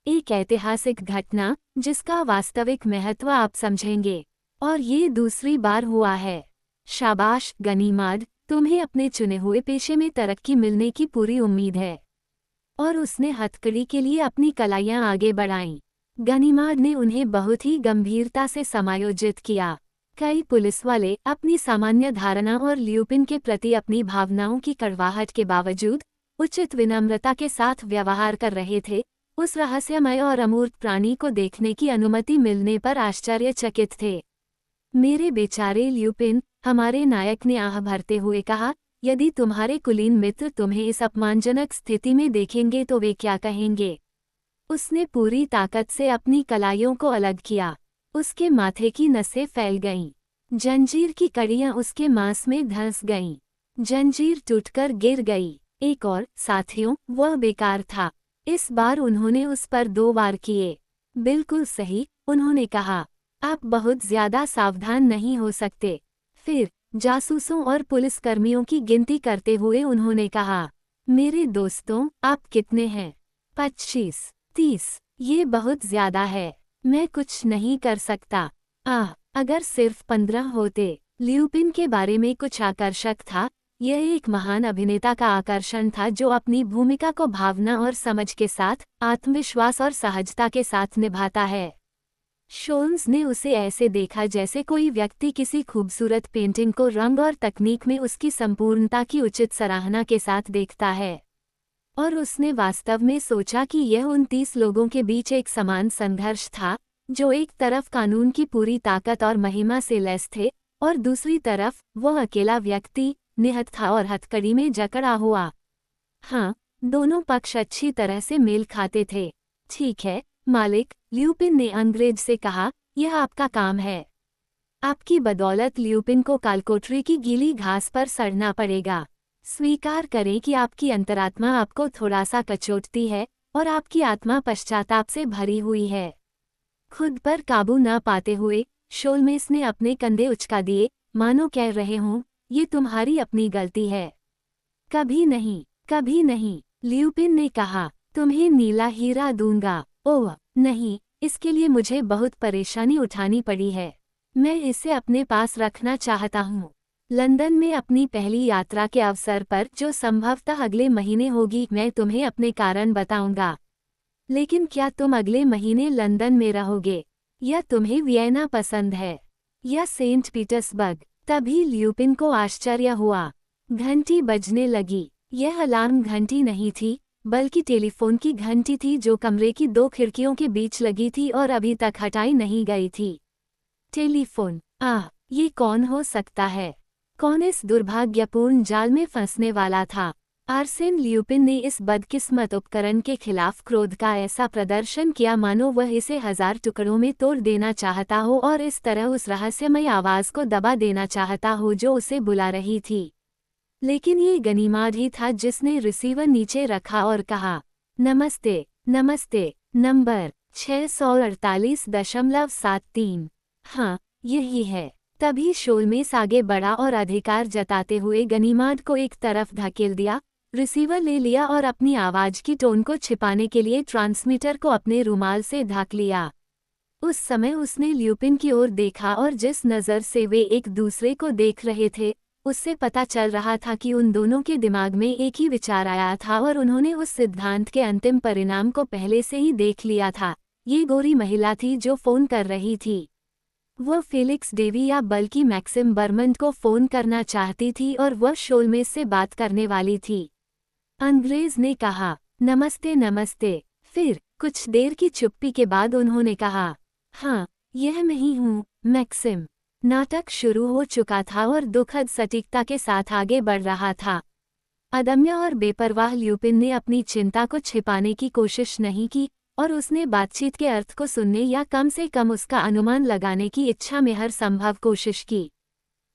एक ऐतिहासिक घटना जिसका वास्तविक महत्व आप समझेंगे। और ये दूसरी बार हुआ है। शाबाश गनीमत, तुम्हें अपने चुने हुए पेशे में तरक्की मिलने की पूरी उम्मीद है। और उसने हथकड़ी के लिए अपनी कलाइयां आगे बढ़ाईं। गनीमत ने उन्हें बहुत ही गंभीरता से समायोजित किया। कई पुलिस वाले अपनी सामान्य धारणा और ल्यूपिन के प्रति अपनी भावनाओं की कड़वाहट के बावजूद उचित विनम्रता के साथ व्यवहार कर रहे थे। उस रहस्यमय और अमूर्त प्राणी को देखने की अनुमति मिलने पर आश्चर्यचकित थे। मेरे बेचारे ल्यूपिन, हमारे नायक ने आह भरते हुए कहा, यदि तुम्हारे कुलीन मित्र तुम्हें इस अपमानजनक स्थिति में देखेंगे तो वे क्या कहेंगे। उसने पूरी ताकत से अपनी कलाइयों को अलग किया। उसके माथे की नसें फैल गईं। जंजीर की कड़ियां उसके मांस में धंस गईं। जंजीर टूटकर गिर गई। एक और, साथियों, वह बेकार था। इस बार उन्होंने उस पर 2 वार किए। बिल्कुल सही, उन्होंने कहा। आप बहुत ज्यादा सावधान नहीं हो सकते। फिर जासूसों और पुलिसकर्मियों की गिनती करते हुए उन्होंने कहा, मेरे दोस्तों, आप कितने हैं? 25, 30, ये बहुत ज्यादा है। मैं कुछ नहीं कर सकता। अगर सिर्फ 15 होते। ल्यूपिन के बारे में कुछ आकर्षक था। यह एक महान अभिनेता का आकर्षण था जो अपनी भूमिका को भावना और समझ के साथ, आत्मविश्वास और सहजता के साथ निभाता है। शोल्म्स ने उसे ऐसे देखा जैसे कोई व्यक्ति किसी खूबसूरत पेंटिंग को रंग और तकनीक में उसकी संपूर्णता की उचित सराहना के साथ देखता है। और उसने वास्तव में सोचा कि यह उन 30 लोगों के बीच एक समान संघर्ष था, जो एक तरफ कानून की पूरी ताकत और महिमा से लैस थे, और दूसरी तरफ वह अकेला व्यक्ति निहत था और हथकड़ी में जकड़ा हुआ। हाँ, दोनों पक्ष अच्छी तरह से मेल खाते थे। ठीक है मालिक, ल्यूपिन ने अंग्रेज से कहा, यह आपका काम है। आपकी बदौलत ल्यूपिन को कालकोठरी की गीली घास पर सड़ना पड़ेगा। स्वीकार करें कि आपकी अंतरात्मा आपको थोड़ा सा कचोटती है, और आपकी आत्मा पश्चाताप से भरी हुई है। खुद पर काबू न पाते हुए शोल्मेस ने अपने कंधे उचका दिए, मानो कह रहे हों, ये तुम्हारी अपनी गलती है। कभी नहीं, कभी नहीं, ल्यूपिन ने कहा, तुम्हें नीला हीरा दूंगा। ओह नहीं, इसके लिए मुझे बहुत परेशानी उठानी पड़ी है। मैं इसे अपने पास रखना चाहता हूँ। लंदन में अपनी पहली यात्रा के अवसर पर, जो संभवतः अगले महीने होगी, मैं तुम्हें अपने कारण बताऊंगा। लेकिन क्या तुम अगले महीने लंदन में रहोगे? या तुम्हें वियना पसंद है? या सेंट पीटर्सबर्ग? तभी ल्यूपिन को आश्चर्य हुआ। घंटी बजने लगी। यह अलार्म घंटी नहीं थी, बल्कि टेलीफोन की घंटी थी जो कमरे की 2 खिड़कियों के बीच लगी थी और अभी तक हटाई नहीं गई थी। टेलीफोन। ये कौन हो सकता है? कौन इस दुर्भाग्यपूर्ण जाल में फंसने वाला था? आर्सेन ल्यूपिन ने इस बदकिस्मत उपकरण के खिलाफ क्रोध का ऐसा प्रदर्शन किया मानो वह इसे 1000 टुकड़ों में तोड़ देना चाहता हो और इस तरह उस रहस्यमय आवाज को दबा देना चाहता हो जो उसे बुला रही थी। लेकिन ये गनीमत ही था जिसने रिसीवर नीचे रखा और कहा, नमस्ते, नमस्ते, नंबर 648.73। हाँ, यही है। तभी शोल्मेस आगे बढ़ा और अधिकार जताते हुए गनीमत को एक तरफ धकेल दिया, रिसीवर ले लिया और अपनी आवाज की टोन को छिपाने के लिए ट्रांसमीटर को अपने रुमाल से ढक लिया। उस समय उसने ल्यूपिन की ओर देखा और जिस नज़र से वे एक दूसरे को देख रहे थे, उससे पता चल रहा था कि उन दोनों के दिमाग में एक ही विचार आया था और उन्होंने उस सिद्धांत के अंतिम परिणाम को पहले से ही देख लिया था, ये गोरी महिला थी जो फोन कर रही थी। वह फेलिक्स डेवी या बल्कि मैक्सिम बर्मंड को फोन करना चाहती थी और वह शोलमेस से बात करने वाली थी। अंग्रेज ने कहा, नमस्ते नमस्ते। फिर कुछ देर की चुप्पी के बाद उन्होंने कहा, हाँ, यह मैं ही हूँ, मैक्सिम। नाटक शुरू हो चुका था और दुखद सटीकता के साथ आगे बढ़ रहा था। अदम्य और बेपरवाह ल्यूपिन ने अपनी चिंता को छिपाने की कोशिश नहीं की और उसने बातचीत के अर्थ को सुनने या कम से कम उसका अनुमान लगाने की इच्छा में हर संभव कोशिश की।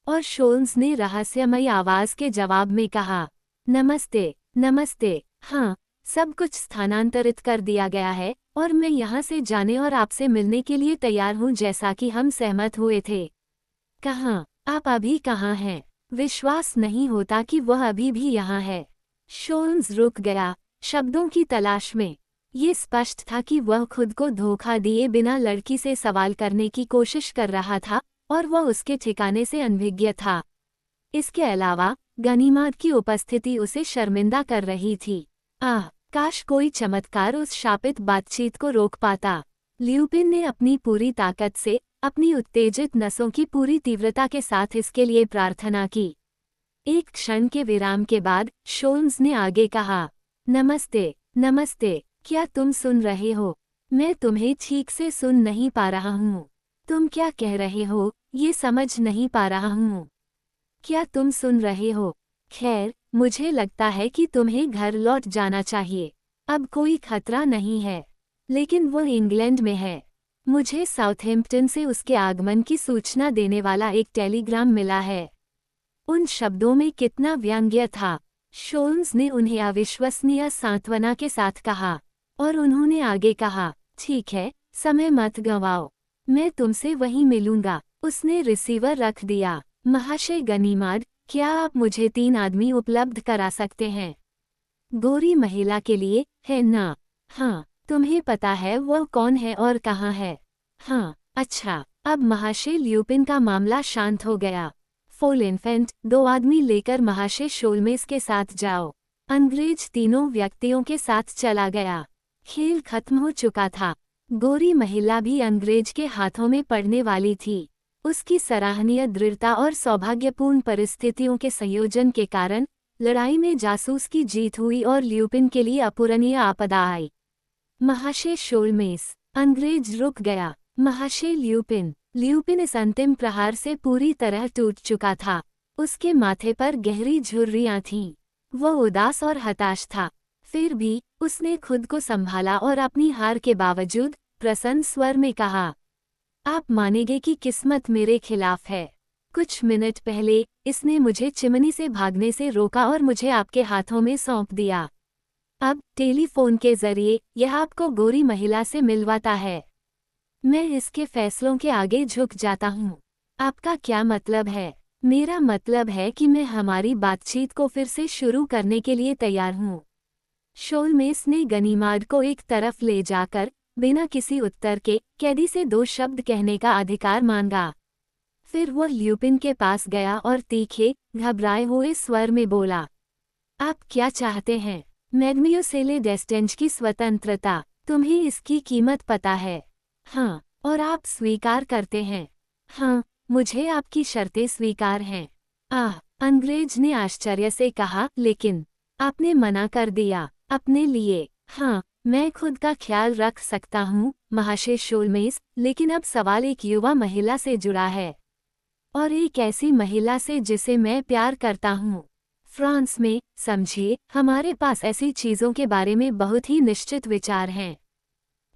और शोल्म्स ने रहस्यमयी आवाज के जवाब में कहा, नमस्ते नमस्ते, हाँ, सब कुछ स्थानांतरित कर दिया गया है और मैं यहाँ से जाने और आपसे मिलने के लिए तैयार हूँ जैसा कि हम सहमत हुए थे। कहाँ? आप अभी कहाँ हैं? विश्वास नहीं होता कि वह अभी भी यहाँ है। शोल्म्स रुक गया, शब्दों की तलाश में। ये स्पष्ट था कि वह खुद को धोखा दिए बिना लड़की से सवाल करने की कोशिश कर रहा था और वह उसके ठिकाने से अनभिज्ञ था। इसके अलावा गनीमात की उपस्थिति उसे शर्मिंदा कर रही थी। काश कोई चमत्कार उस शापित बातचीत को रोक पाता। ल्यूपिन ने अपनी पूरी ताकत से, अपनी उत्तेजित नसों की पूरी तीव्रता के साथ इसके लिए प्रार्थना की। एक क्षण के विराम के बाद शोल्म्स ने आगे कहा, नमस्ते नमस्ते, क्या तुम सुन रहे हो? मैं तुम्हें ठीक से सुन नहीं पा रहा हूँ। तुम क्या कह रहे हो ये समझ नहीं पा रहा हूँ। क्या तुम सुन रहे हो? खैर, मुझे लगता है कि तुम्हें घर लौट जाना चाहिए। अब कोई खतरा नहीं है। लेकिन वो इंग्लैंड में है। मुझे साउथहैम्पटन से उसके आगमन की सूचना देने वाला एक टेलीग्राम मिला है। उन शब्दों में कितना व्यंग्य था। शोल्म्स ने उन्हें अविश्वसनीय सांत्वना के साथ कहा और उन्होंने आगे कहा, ठीक है, समय मत गंवाओ, मैं तुमसे वहीं मिलूंगा। उसने रिसीवर रख दिया। महाशय गनीमाद, क्या आप मुझे 3 आदमी उपलब्ध करा सकते हैं? गोरी महिला के लिए, है ना? हाँ, तुम्हें पता है वह कौन है और कहाँ है? हाँ, अच्छा, अब महाशय ल्यूपिन का मामला शांत हो गया। फुल इन्फेंट, 2 आदमी लेकर महाशय शोल्मेस के साथ जाओ। अंग्रेज तीनों व्यक्तियों के साथ चला गया। खेल खत्म हो चुका था। गोरी महिला भी अंग्रेज के हाथों में पड़ने वाली थी। उसकी सराहनीय दृढ़ता और सौभाग्यपूर्ण परिस्थितियों के संयोजन के कारण लड़ाई में जासूस की जीत हुई और ल्यूपिन के लिए अपूरणीय आपदा आई। महाशय शोल्मेस, अंग्रेज रुक गया। महाशय ल्यूपिन इस अंतिम प्रहार से पूरी तरह टूट चुका था। उसके माथे पर गहरी झुर्रियां थीं। वह उदास और हताश था। फिर भी उसने खुद को संभाला और अपनी हार के बावजूद प्रसन्न स्वर में कहा, आप मानेंगे कि किस्मत मेरे खिलाफ है। कुछ मिनट पहले इसने मुझे चिमनी से भागने से रोका और मुझे आपके हाथों में सौंप दिया। अब टेलीफोन के जरिए यह आपको गोरी महिला से मिलवाता है। मैं इसके फैसलों के आगे झुक जाता हूँ। आपका क्या मतलब है? मेरा मतलब है कि मैं हमारी बातचीत को फिर से शुरू करने के लिए तैयार हूँ। शोल्मेस ने गनीमाद को एक तरफ ले जाकर बिना किसी उत्तर के कैदी से 2 शब्द कहने का अधिकार मांगा। फिर वह ल्यूपिन के पास गया और तीखे, घबराए हुए स्वर में बोला, आप क्या चाहते हैं? मैडमियोसेले डेस्टेंज की स्वतंत्रता, तुम्हें इसकी कीमत पता है? हाँ, और आप स्वीकार करते हैं? हाँ, मुझे आपकी शर्तें स्वीकार हैं। अंग्रेज ने आश्चर्य से कहा, लेकिन आपने मना कर दिया। अपने लिए? हाँ, मैं खुद का ख्याल रख सकता हूँ, महाशय शोल्मेस, लेकिन अब सवाल एक युवा महिला से जुड़ा है। और एक ऐसी महिला से जिसे मैं प्यार करता हूँ। फ्रांस में, समझिए, हमारे पास ऐसी चीज़ों के बारे में बहुत ही निश्चित विचार हैं।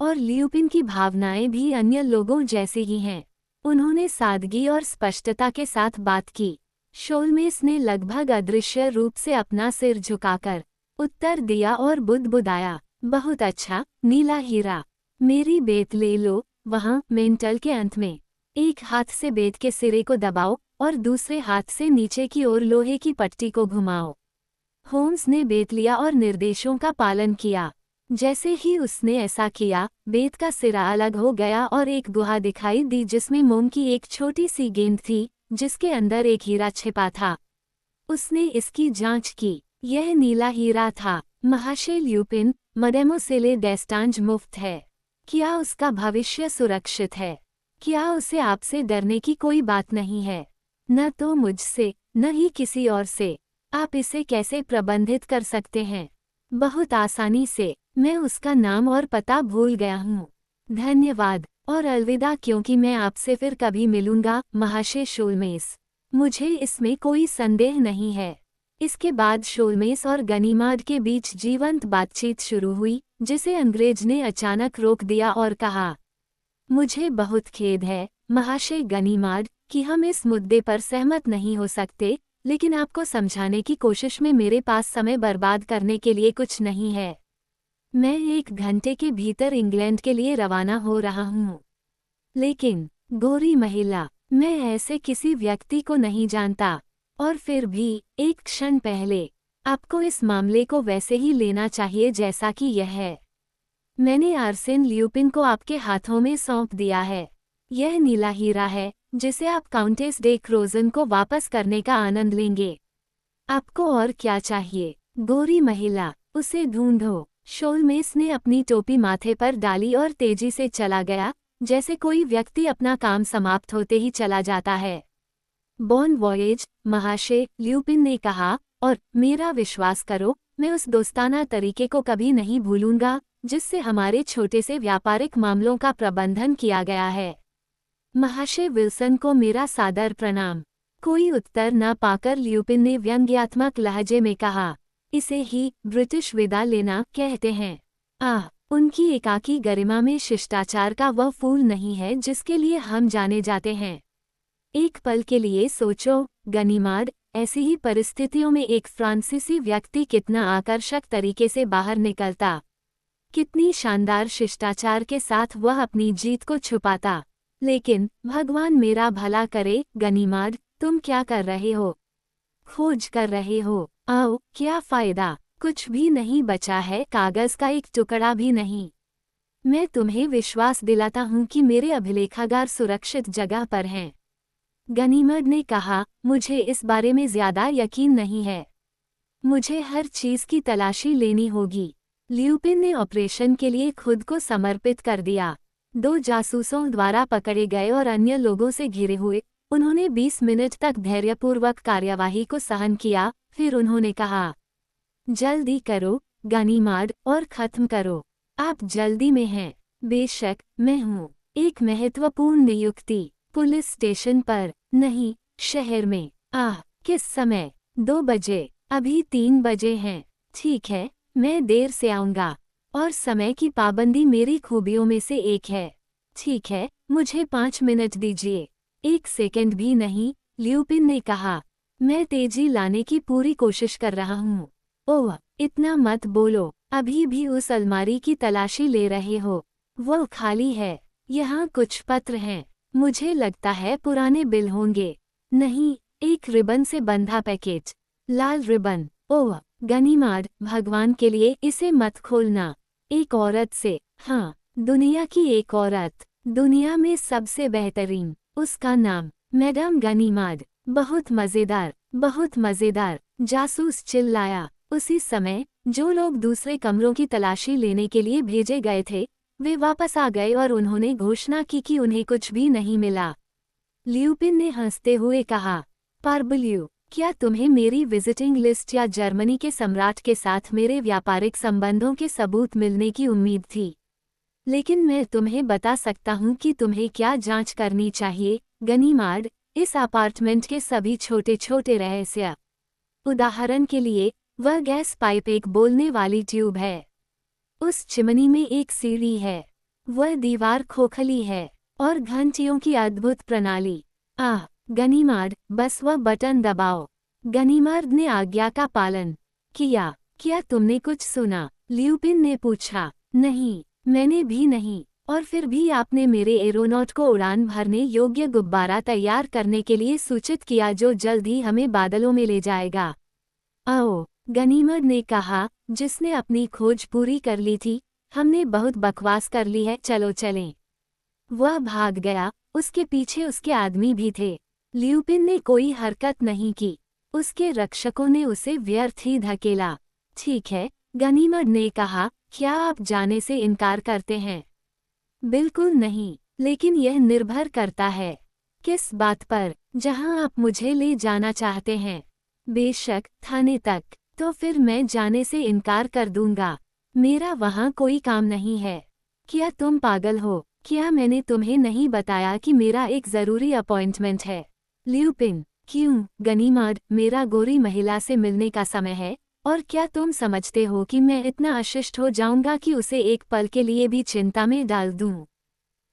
और ल्यूपिन की भावनाएं भी अन्य लोगों जैसी ही हैं। उन्होंने सादगी और स्पष्टता के साथ बात की। शोल्मेस ने लगभग अदृश्य रूप से अपना सिर झुकाकर उत्तर दिया और बुदबुदाया, बहुत अच्छा, नीला हीरा। मेरी बेत ले लो, वहाँ मेंटल के अंत में। एक हाथ से बेत के सिरे को दबाओ और दूसरे हाथ से नीचे की ओर लोहे की पट्टी को घुमाओ। होम्स ने बेत लिया और निर्देशों का पालन किया। जैसे ही उसने ऐसा किया, बेत का सिरा अलग हो गया और एक गुहा दिखाई दी जिसमें मोम की एक छोटी सी गेंद थी, जिसके अंदर एक हीरा छिपा था। उसने इसकी जांच की। यह नीला हीरा था। महाशय ल्यूपिन, मैडमोसेले डेस्टांज मुफ्त है। क्या उसका भविष्य सुरक्षित है? क्या उसे आपसे डरने की कोई बात नहीं है? न तो मुझसे, न ही किसी और से। आप इसे कैसे प्रबंधित कर सकते हैं? बहुत आसानी से। मैं उसका नाम और पता भूल गया हूँ। धन्यवाद और अलविदा, क्योंकि मैं आपसे फिर कभी मिलूंगा, महाशय शोल्मेस। मुझे इसमें कोई संदेह नहीं है। इसके बाद शोल्मेस और गनीमार्ड के बीच जीवंत बातचीत शुरू हुई, जिसे अंग्रेज ने अचानक रोक दिया और कहा, मुझे बहुत खेद है, महाशय गनीमार्ड, कि हम इस मुद्दे पर सहमत नहीं हो सकते, लेकिन आपको समझाने की कोशिश में मेरे पास समय बर्बाद करने के लिए कुछ नहीं है। मैं 1 घंटे के भीतर इंग्लैंड के लिए रवाना हो रहा हूँ। लेकिन, गोरी महिला, मैं ऐसे किसी व्यक्ति को नहीं जानता। और फिर भी, एक क्षण पहले, आपको इस मामले को वैसे ही लेना चाहिए जैसा कि यह है। मैंने आर्सेन ल्यूपिन को आपके हाथों में सौंप दिया है। यह नीला हीरा है, जिसे आप काउंटेस डे क्रोजन को वापस करने का आनंद लेंगे। आपको और क्या चाहिए? गोरी महिला, उसे ढूंढो। शोल्मेस ने अपनी टोपी माथे पर डाली और तेजी से चला गया, जैसे कोई व्यक्ति अपना काम समाप्त होते ही चला जाता है। बॉन वॉयेज, महाशय, ल्यूपिन ने कहा, और मेरा विश्वास करो, मैं उस दोस्ताना तरीके को कभी नहीं भूलूंगा, जिससे हमारे छोटे से व्यापारिक मामलों का प्रबंधन किया गया है। महाशय विल्सन को मेरा सादर प्रणाम। कोई उत्तर न पाकर ल्यूपिन ने व्यंग्यात्मक लहजे में कहा, इसे ही ब्रिटिश विदा लेना कहते हैं। उनकी एकाकी गरिमा में शिष्टाचार का वह फूल नहीं है जिसके लिए हम जाने जाते हैं। एक पल के लिए सोचो, गनीमार्ड, ऐसी ही परिस्थितियों में एक फ्रांसीसी व्यक्ति कितना आकर्षक तरीके से बाहर निकलता। कितनी शानदार शिष्टाचार के साथ वह अपनी जीत को छुपाता। लेकिन, भगवान मेरा भला करे, गनीमार्ड, तुम क्या कर रहे हो? खोज कर रहे हो। आओ, क्या फायदा? कुछ भी नहीं बचा है, कागज का एक टुकड़ा भी नहीं। मैं तुम्हें विश्वास दिलाता हूँ कि मेरे अभिलेखागार सुरक्षित जगह पर हैं। गनीमार्ड ने कहा, मुझे इस बारे में ज्यादा यकीन नहीं है। मुझे हर चीज की तलाशी लेनी होगी। ल्यूपिन ने ऑपरेशन के लिए खुद को समर्पित कर दिया। 2 जासूसों द्वारा पकड़े गए और अन्य लोगों से घिरे हुए, उन्होंने 20 मिनट तक धैर्यपूर्वक कार्यवाही को सहन किया। फिर उन्होंने कहा, जल्दी करो, गनीमार्ड, और खत्म करो। आप जल्दी में हैं। बेशक, मैं हूँ। एक महत्वपूर्ण नियुक्ति। पुलिस स्टेशन पर नहीं, शहर में। किस समय? 2 बजे। अभी 3 बजे हैं। ठीक है, मैं देर से आऊँगा। और समय की पाबंदी मेरी खूबियों में से एक है। ठीक है, मुझे 5 मिनट दीजिए। 1 सेकंड भी नहीं, ल्यूपिन ने कहा। मैं तेजी लाने की पूरी कोशिश कर रहा हूँ। ओह, इतना मत बोलो। अभी भी उस अलमारी की तलाशी ले रहे हो? वो खाली है। यहाँ कुछ पत्र हैं। मुझे लगता है पुराने बिल होंगे। नहीं, एक रिबन से बंधा पैकेज। लाल रिबन। ओह, गनीमार्ड, भगवान के लिए इसे मत खोलना। एक औरत से। हाँ, दुनिया की एक औरत। दुनिया में सबसे बेहतरीन। उसका नाम, मैडम गनीमार्ड। बहुत मजेदार, बहुत मजेदार, जासूस चिल्लाया। उसी समय, जो लोग दूसरे कमरों की तलाशी लेने के लिए भेजे गए थे, वे वापस आ गए और उन्होंने घोषणा की कि उन्हें कुछ भी नहीं मिला। ल्यूपिन ने हंसते हुए कहा, पार्बल्यू, क्या तुम्हें मेरी विजिटिंग लिस्ट या जर्मनी के सम्राट के साथ मेरे व्यापारिक संबंधों के सबूत मिलने की उम्मीद थी? लेकिन मैं तुम्हें बता सकता हूँ कि तुम्हें क्या जांच करनी चाहिए, गनीमार्ड, इस अपार्टमेंट के सभी छोटे छोटे रहस्य। उदाहरण के लिए, वह गैस पाइप एक बोलने वाली ट्यूब है। उस चिमनी में एक सीढ़ी है। वह दीवार खोखली है। और घंटियों की अद्भुत प्रणाली। गनीमार्ड, बस वह बटन दबाओ। गनीमार्ड ने आज्ञा का पालन किया। क्या तुमने कुछ सुना? ल्यूपिन ने पूछा। नहीं, मैंने भी नहीं। और फिर भी आपने मेरे एरोनॉट को उड़ान भरने योग्य गुब्बारा तैयार करने के लिए सूचित किया, जो जल्द ही हमें बादलों में ले जाएगा। आओ, गनीमार्ड ने कहा, जिसने अपनी खोज पूरी कर ली थी। हमने बहुत बकवास कर ली है, चलो चलें। वह भाग गया। उसके पीछे उसके आदमी भी थे। ल्यूपिन ने कोई हरकत नहीं की। उसके रक्षकों ने उसे व्यर्थ ही धकेला। ठीक है, गनीमार्ड ने कहा, क्या आप जाने से इनकार करते हैं? बिल्कुल नहीं, लेकिन यह निर्भर करता है। किस बात पर? जहां आप मुझे ले जाना चाहते हैं। बेशक, थाने तक। तो फिर मैं जाने से इनकार कर दूंगा। मेरा वहां कोई काम नहीं है। क्या तुम पागल हो? क्या मैंने तुम्हें नहीं बताया कि मेरा एक जरूरी अपॉइंटमेंट है? ल्यूपिन, क्यों? गनीमाद, मेरा गोरी महिला से मिलने का समय है, और क्या तुम समझते हो कि मैं इतना अशिष्ट हो जाऊंगा कि उसे एक पल के लिए भी चिंता में डाल दूं?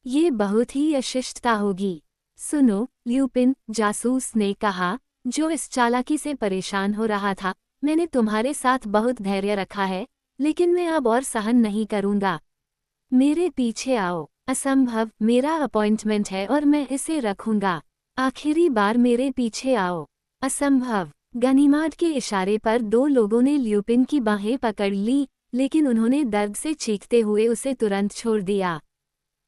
ये बहुत ही अशिष्टता होगी। सुनो, ल्यूपिन, जासूस ने कहा, जो इस चालाकी से परेशान हो रहा था, मैंने तुम्हारे साथ बहुत धैर्य रखा है, लेकिन मैं अब और सहन नहीं करूंगा। मेरे पीछे आओ। असंभव, मेरा अपॉइंटमेंट है और मैं इसे रखूंगा। आखिरी बार मेरे पीछे आओ। असंभव। गनीमाद के इशारे पर दो लोगों ने ल्यूपिन की बाहें पकड़ ली, लेकिन उन्होंने दर्द से चीखते हुए उसे तुरंत छोड़ दिया।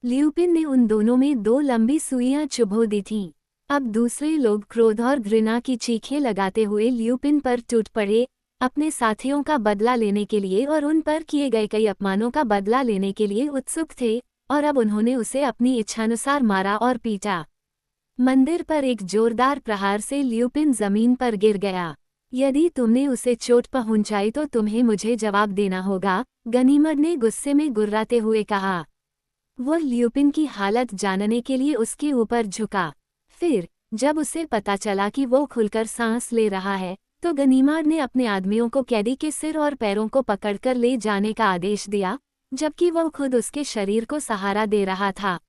ल्यूपिन ने उन दोनों में दो लंबी सुइयां चुभो दी थीं। अब दूसरे लोग क्रोध और घृणा की चीखें लगाते हुए ल्यूपिन पर टूट पड़े, अपने साथियों का बदला लेने के लिए और उन पर किए गए कई अपमानों का बदला लेने के लिए उत्सुक थे, और अब उन्होंने उसे अपनी इच्छानुसार मारा और पीटा। मंदिर पर एक जोरदार प्रहार से ल्यूपिन जमीन पर गिर गया। यदि तुमने उसे चोट पहुंचाई तो तुम्हें मुझे जवाब देना होगा, गनीमद ने गुस्से में गुर्राते हुए कहा। वह ल्यूपिन की हालत जानने के लिए उसके ऊपर झुका। फिर, जब उसे पता चला कि वो खुलकर सांस ले रहा है, तो गनीमाद ने अपने आदमियों को कैदी के सिर और पैरों को पकड़कर ले जाने का आदेश दिया, जबकि वह खुद उसके शरीर को सहारा दे रहा था।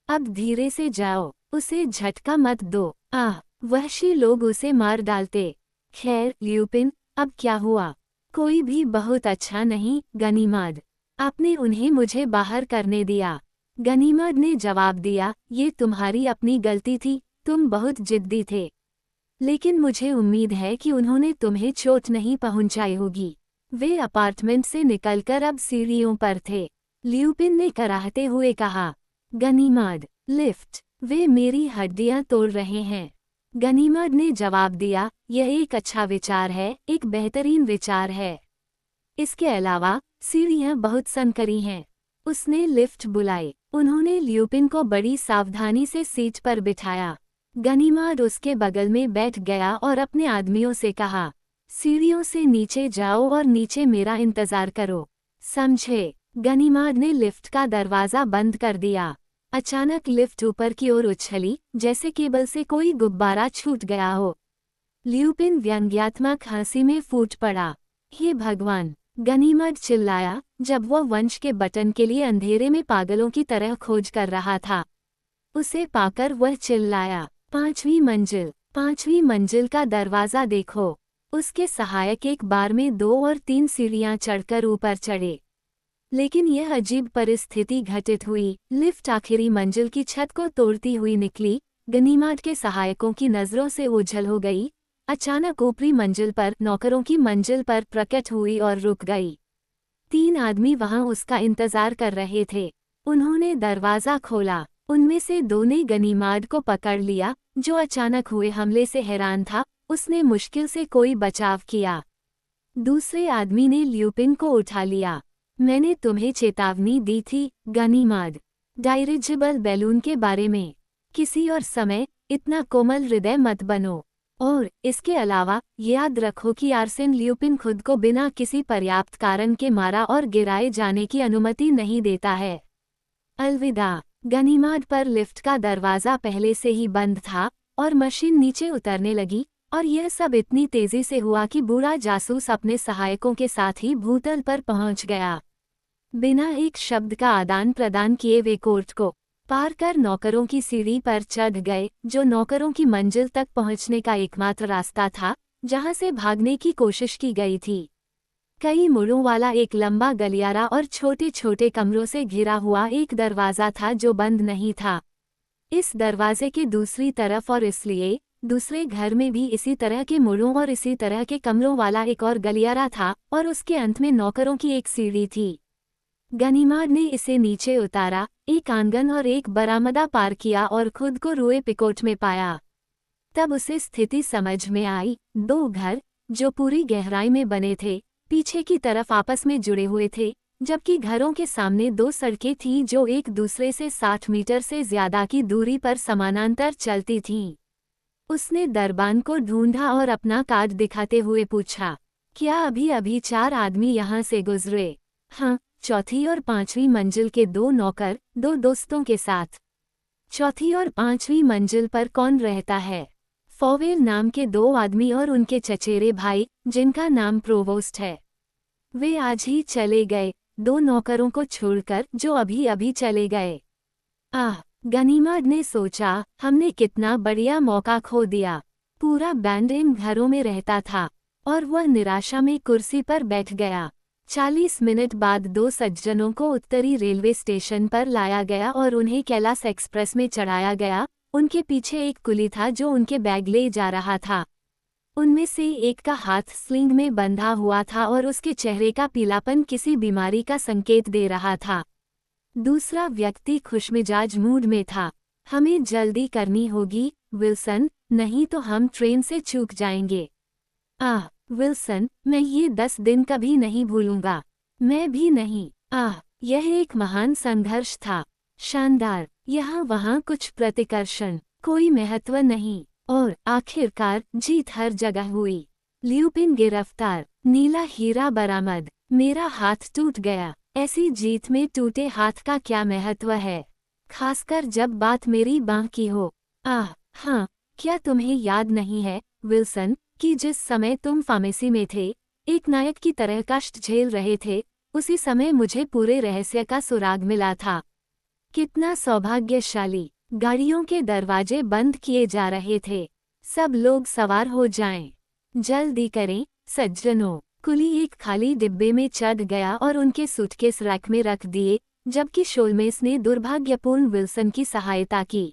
अब धीरे से जाओ, उसे झटका मत दो। आह, वहशी लोग उसे मार डालते। खैर, ल्यूपिन, अब क्या हुआ? कोई भी बहुत अच्छा नहीं, गनीमाद। आपने उन्हें मुझे बाहर करने दिया। गनीमद ने जवाब दिया, ये तुम्हारी अपनी गलती थी, तुम बहुत जिद्दी थे। लेकिन मुझे उम्मीद है कि उन्होंने तुम्हें चोट नहीं पहुंचाई होगी। वे अपार्टमेंट से निकलकर अब सीढ़ियों पर थे। ल्यूपिन ने कराहते हुए कहा। गनीमद, लिफ्ट, वे मेरी हड्डियां तोड़ रहे हैं। गनीमद ने जवाब दिया, यह एक अच्छा विचार है, एक बेहतरीन विचार है। इसके अलावा, सीढ़ियां बहुत संकरी हैं। उसने लिफ्ट बुलाई। उन्होंने ल्यूपिन को बड़ी सावधानी से सीट पर बिठाया। गनीमद उसके बगल में बैठ गया और अपने आदमियों से कहा, सीढ़ियों से नीचे जाओ और नीचे मेरा इंतजार करो। समझे? गनीमद ने लिफ्ट का दरवाजा बंद कर दिया। अचानक लिफ्ट ऊपर की ओर उछली, जैसे केबल से कोई गुब्बारा छूट गया हो। ल्यूपिन व्यंग्यात्मक हंसी में फूट पड़ा। हे भगवान! गनीमद चिल्लाया, जब वह वंश के बटन के लिए अंधेरे में पागलों की तरह खोज कर रहा था। उसे पाकर वह चिल्लाया, 5वीं मंजिल, 5वीं मंजिल का दरवाजा देखो। उसके सहायक एक बार में 2 और 3 सीढ़ियां चढ़कर ऊपर चढ़े। लेकिन यह अजीब परिस्थिति घटित हुई। लिफ्ट आखिरी मंजिल की छत को तोड़ती हुई निकली, गनीमद के सहायकों की नजरों से ओझल हो गई, अचानक ऊपरी मंजिल पर नौकरों की मंजिल पर प्रकट हुई और रुक गई। 3 आदमी वहां उसका इंतजार कर रहे थे। उन्होंने दरवाजा खोला। उनमें से 2 ने गनीमद को पकड़ लिया, जो अचानक हुए हमले से हैरान था। उसने मुश्किल से कोई बचाव किया। दूसरे आदमी ने ल्यूपिन को उठा लिया। मैंने तुम्हें चेतावनी दी थी, गनीमद, डायरेक्टेबल बैलून के बारे में। किसी और समय इतना कोमल हृदय मत बनो। और इसके अलावा याद रखो कि आर्सेन ल्यूपिन खुद को बिना किसी पर्याप्त कारण के मारा और गिराए जाने की अनुमति नहीं देता है। अलविदा। गनीमद पर लिफ्ट का दरवाजा पहले से ही बंद था और मशीन नीचे उतरने लगी, और यह सब इतनी तेजी से हुआ कि बूढ़ा जासूस अपने सहायकों के साथ ही भूतल पर पहुंच गया। बिना एक शब्द का आदान प्रदान किए वे कोर्ट को पार कर नौकरों की सीढ़ी पर चढ़ गए, जो नौकरों की मंजिल तक पहुंचने का एकमात्र रास्ता था, जहां से भागने की कोशिश की गई थी। कई मुड़ों वाला एक लंबा गलियारा और छोटे छोटे कमरों से घिरा हुआ एक दरवाजा था जो बंद नहीं था। इस दरवाजे के दूसरी तरफ और इसलिए दूसरे घर में भी इसी तरह के मुड़ों और इसी तरह के कमरों वाला एक और गलियारा था, और उसके अंत में नौकरों की एक सीढ़ी थी। गनीमद ने इसे नीचे उतारा, एक आंगन और एक बरामदा पार किया और खुद को रुए पिकोट में पाया। तब उसे स्थिति समझ में आई। 2 घर, जो पूरी गहराई में बने थे, पीछे की तरफ आपस में जुड़े हुए थे, जबकि घरों के सामने दो सड़कें थीं जो एक दूसरे से 60 मीटर से ज्यादा की दूरी पर समानांतर चलती थीं। उसने दरबान को ढूंढा और अपना कार्ड दिखाते हुए पूछा, क्या अभी अभी 4 आदमी यहाँ से गुजरे? हाँ, चौथी और 5वीं मंजिल के 2 नौकर, 2 दोस्तों के साथ। चौथी और 5वीं मंजिल पर कौन रहता है? फॉवेल नाम के 2 आदमी और उनके चचेरे भाई, जिनका नाम प्रोवोस्ट है। वे आज ही चले गए, 2 नौकरों को छोड़कर जो अभी अभी चले गए। आह, गनीमत ने सोचा, हमने कितना बढ़िया मौका खो दिया। पूरा बैंड इन घरों में रहता था और वह निराशा में कुर्सी पर बैठ गया। 40 मिनट बाद 2 सज्जनों को उत्तरी रेलवे स्टेशन पर लाया गया और उन्हें कैलाश एक्सप्रेस में चढ़ाया गया। उनके पीछे एक कुली था जो उनके बैग ले जा रहा था। उनमें से एक का हाथ स्लिंग में बंधा हुआ था और उसके चेहरे का पीलापन किसी बीमारी का संकेत दे रहा था। दूसरा व्यक्ति खुशमिजाज मूड में था। हमें जल्दी करनी होगी, विल्सन, नहीं तो हम ट्रेन से चूक जाएंगे। आह, विल्सन, मैं ये 10 दिन कभी नहीं भूलूंगा। मैं भी नहीं। आह, यह एक महान संघर्ष था। शानदार, यहाँ वहाँ कुछ प्रतिकर्षण, कोई महत्व नहीं, और आखिरकार जीत हर जगह हुई। ल्यूपिन गिरफ्तार, नीला हीरा बरामद, मेरा हाथ टूट गया। ऐसी जीत में टूटे हाथ का क्या महत्व है, खासकर जब बात मेरी बांह की हो। आह हाँ, क्या तुम्हें याद नहीं है, विल्सन, कि जिस समय तुम फार्मेसी में थे, एक नायक की तरह कष्ट झेल रहे थे, उसी समय मुझे पूरे रहस्य का सुराग मिला था। कितना सौभाग्यशाली। गाड़ियों के दरवाजे बंद किए जा रहे थे। सब लोग सवार हो जाएं। जल्दी करें, सज्जनों। कुली एक खाली डिब्बे में चढ़ गया और उनके सूटकेस रैक में रख दिए, जबकि शोल्मेस ने दुर्भाग्यपूर्ण विल्सन की सहायता की।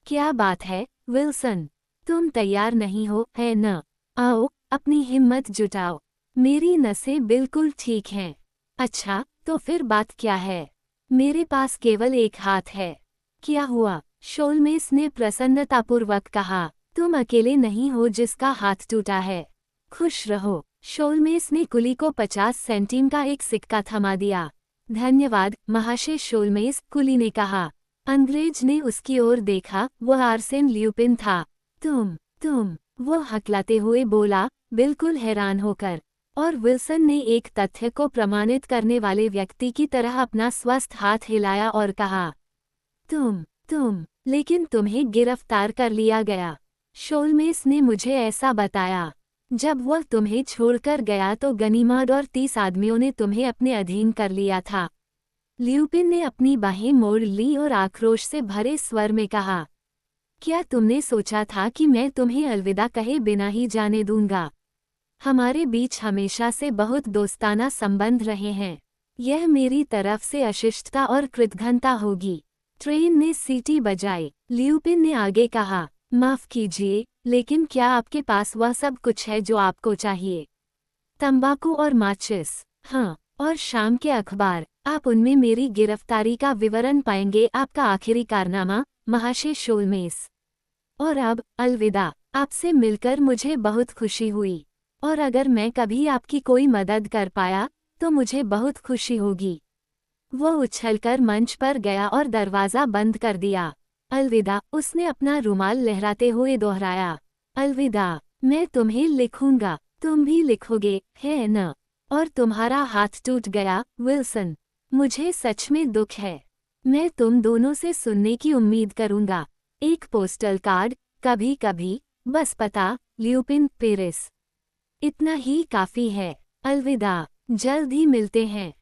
क्या बात है, विल्सन? तुम तैयार नहीं हो, है न? आओ, अपनी हिम्मत जुटाओ। मेरी नसें बिल्कुल ठीक हैं। अच्छा, तो फिर बात क्या है? मेरे पास केवल एक हाथ है। क्या हुआ? शोल्मेस ने प्रसन्नतापूर्वक कहा। तुम अकेले नहीं हो जिसका हाथ टूटा है। खुश रहो। शोल्मेस ने कुली को 50 सेंटीम का एक सिक्का थमा दिया। धन्यवाद, महाशय शोल्मेस, कुली ने कहा। अंग्रेज ने उसकी ओर देखा, वह आर्सेन ल्यूपिन था। तुम, वो हकलाते हुए बोला, बिल्कुल हैरान होकर। और विल्सन ने एक तथ्य को प्रमाणित करने वाले व्यक्ति की तरह अपना स्वस्थ हाथ हिलाया और कहा, तुम, लेकिन तुम्हें गिरफ्तार कर लिया गया। शोल्मेस ने मुझे ऐसा बताया। जब वह तुम्हें छोड़कर गया तो गनीमत और 30 आदमियों ने तुम्हें अपने अधीन कर लिया था। ल्यूपिन ने अपनी बाहें मोड़ ली और आक्रोश से भरे स्वर में कहा, क्या तुमने सोचा था कि मैं तुम्हें अलविदा कहे बिना ही जाने दूंगा? हमारे बीच हमेशा से बहुत दोस्ताना संबंध रहे हैं। यह मेरी तरफ से अशिष्टता और कृतघ्नता होगी। ट्रेन ने सीटी बजाई। ल्यूपिन ने आगे कहा, माफ कीजिए, लेकिन क्या आपके पास वह सब कुछ है जो आपको चाहिए? तंबाकू और माचिस? हाँ, और शाम के अखबार। आप उनमें मेरी गिरफ्तारी का विवरण पाएंगे, आपका आखिरी कारनामा, महाशय शोल्मेस। और अब अलविदा। आपसे मिलकर मुझे बहुत खुशी हुई, और अगर मैं कभी आपकी कोई मदद कर पाया तो मुझे बहुत खुशी होगी। वह उछलकर मंच पर गया और दरवाज़ा बंद कर दिया। अलविदा, उसने अपना रुमाल लहराते हुए दोहराया। अलविदा, मैं तुम्हें लिखूंगा, तुम भी लिखोगे, है न? और तुम्हारा हाथ टूट गया, विल्सन। मुझे सच में दुख है। मैं तुम दोनों से सुनने की उम्मीद करूंगा। एक पोस्टल कार्ड, कभी कभी, बस पता, ल्यूपिन, पेरिस। इतना ही काफ़ी है। अलविदा, जल्द ही मिलते हैं।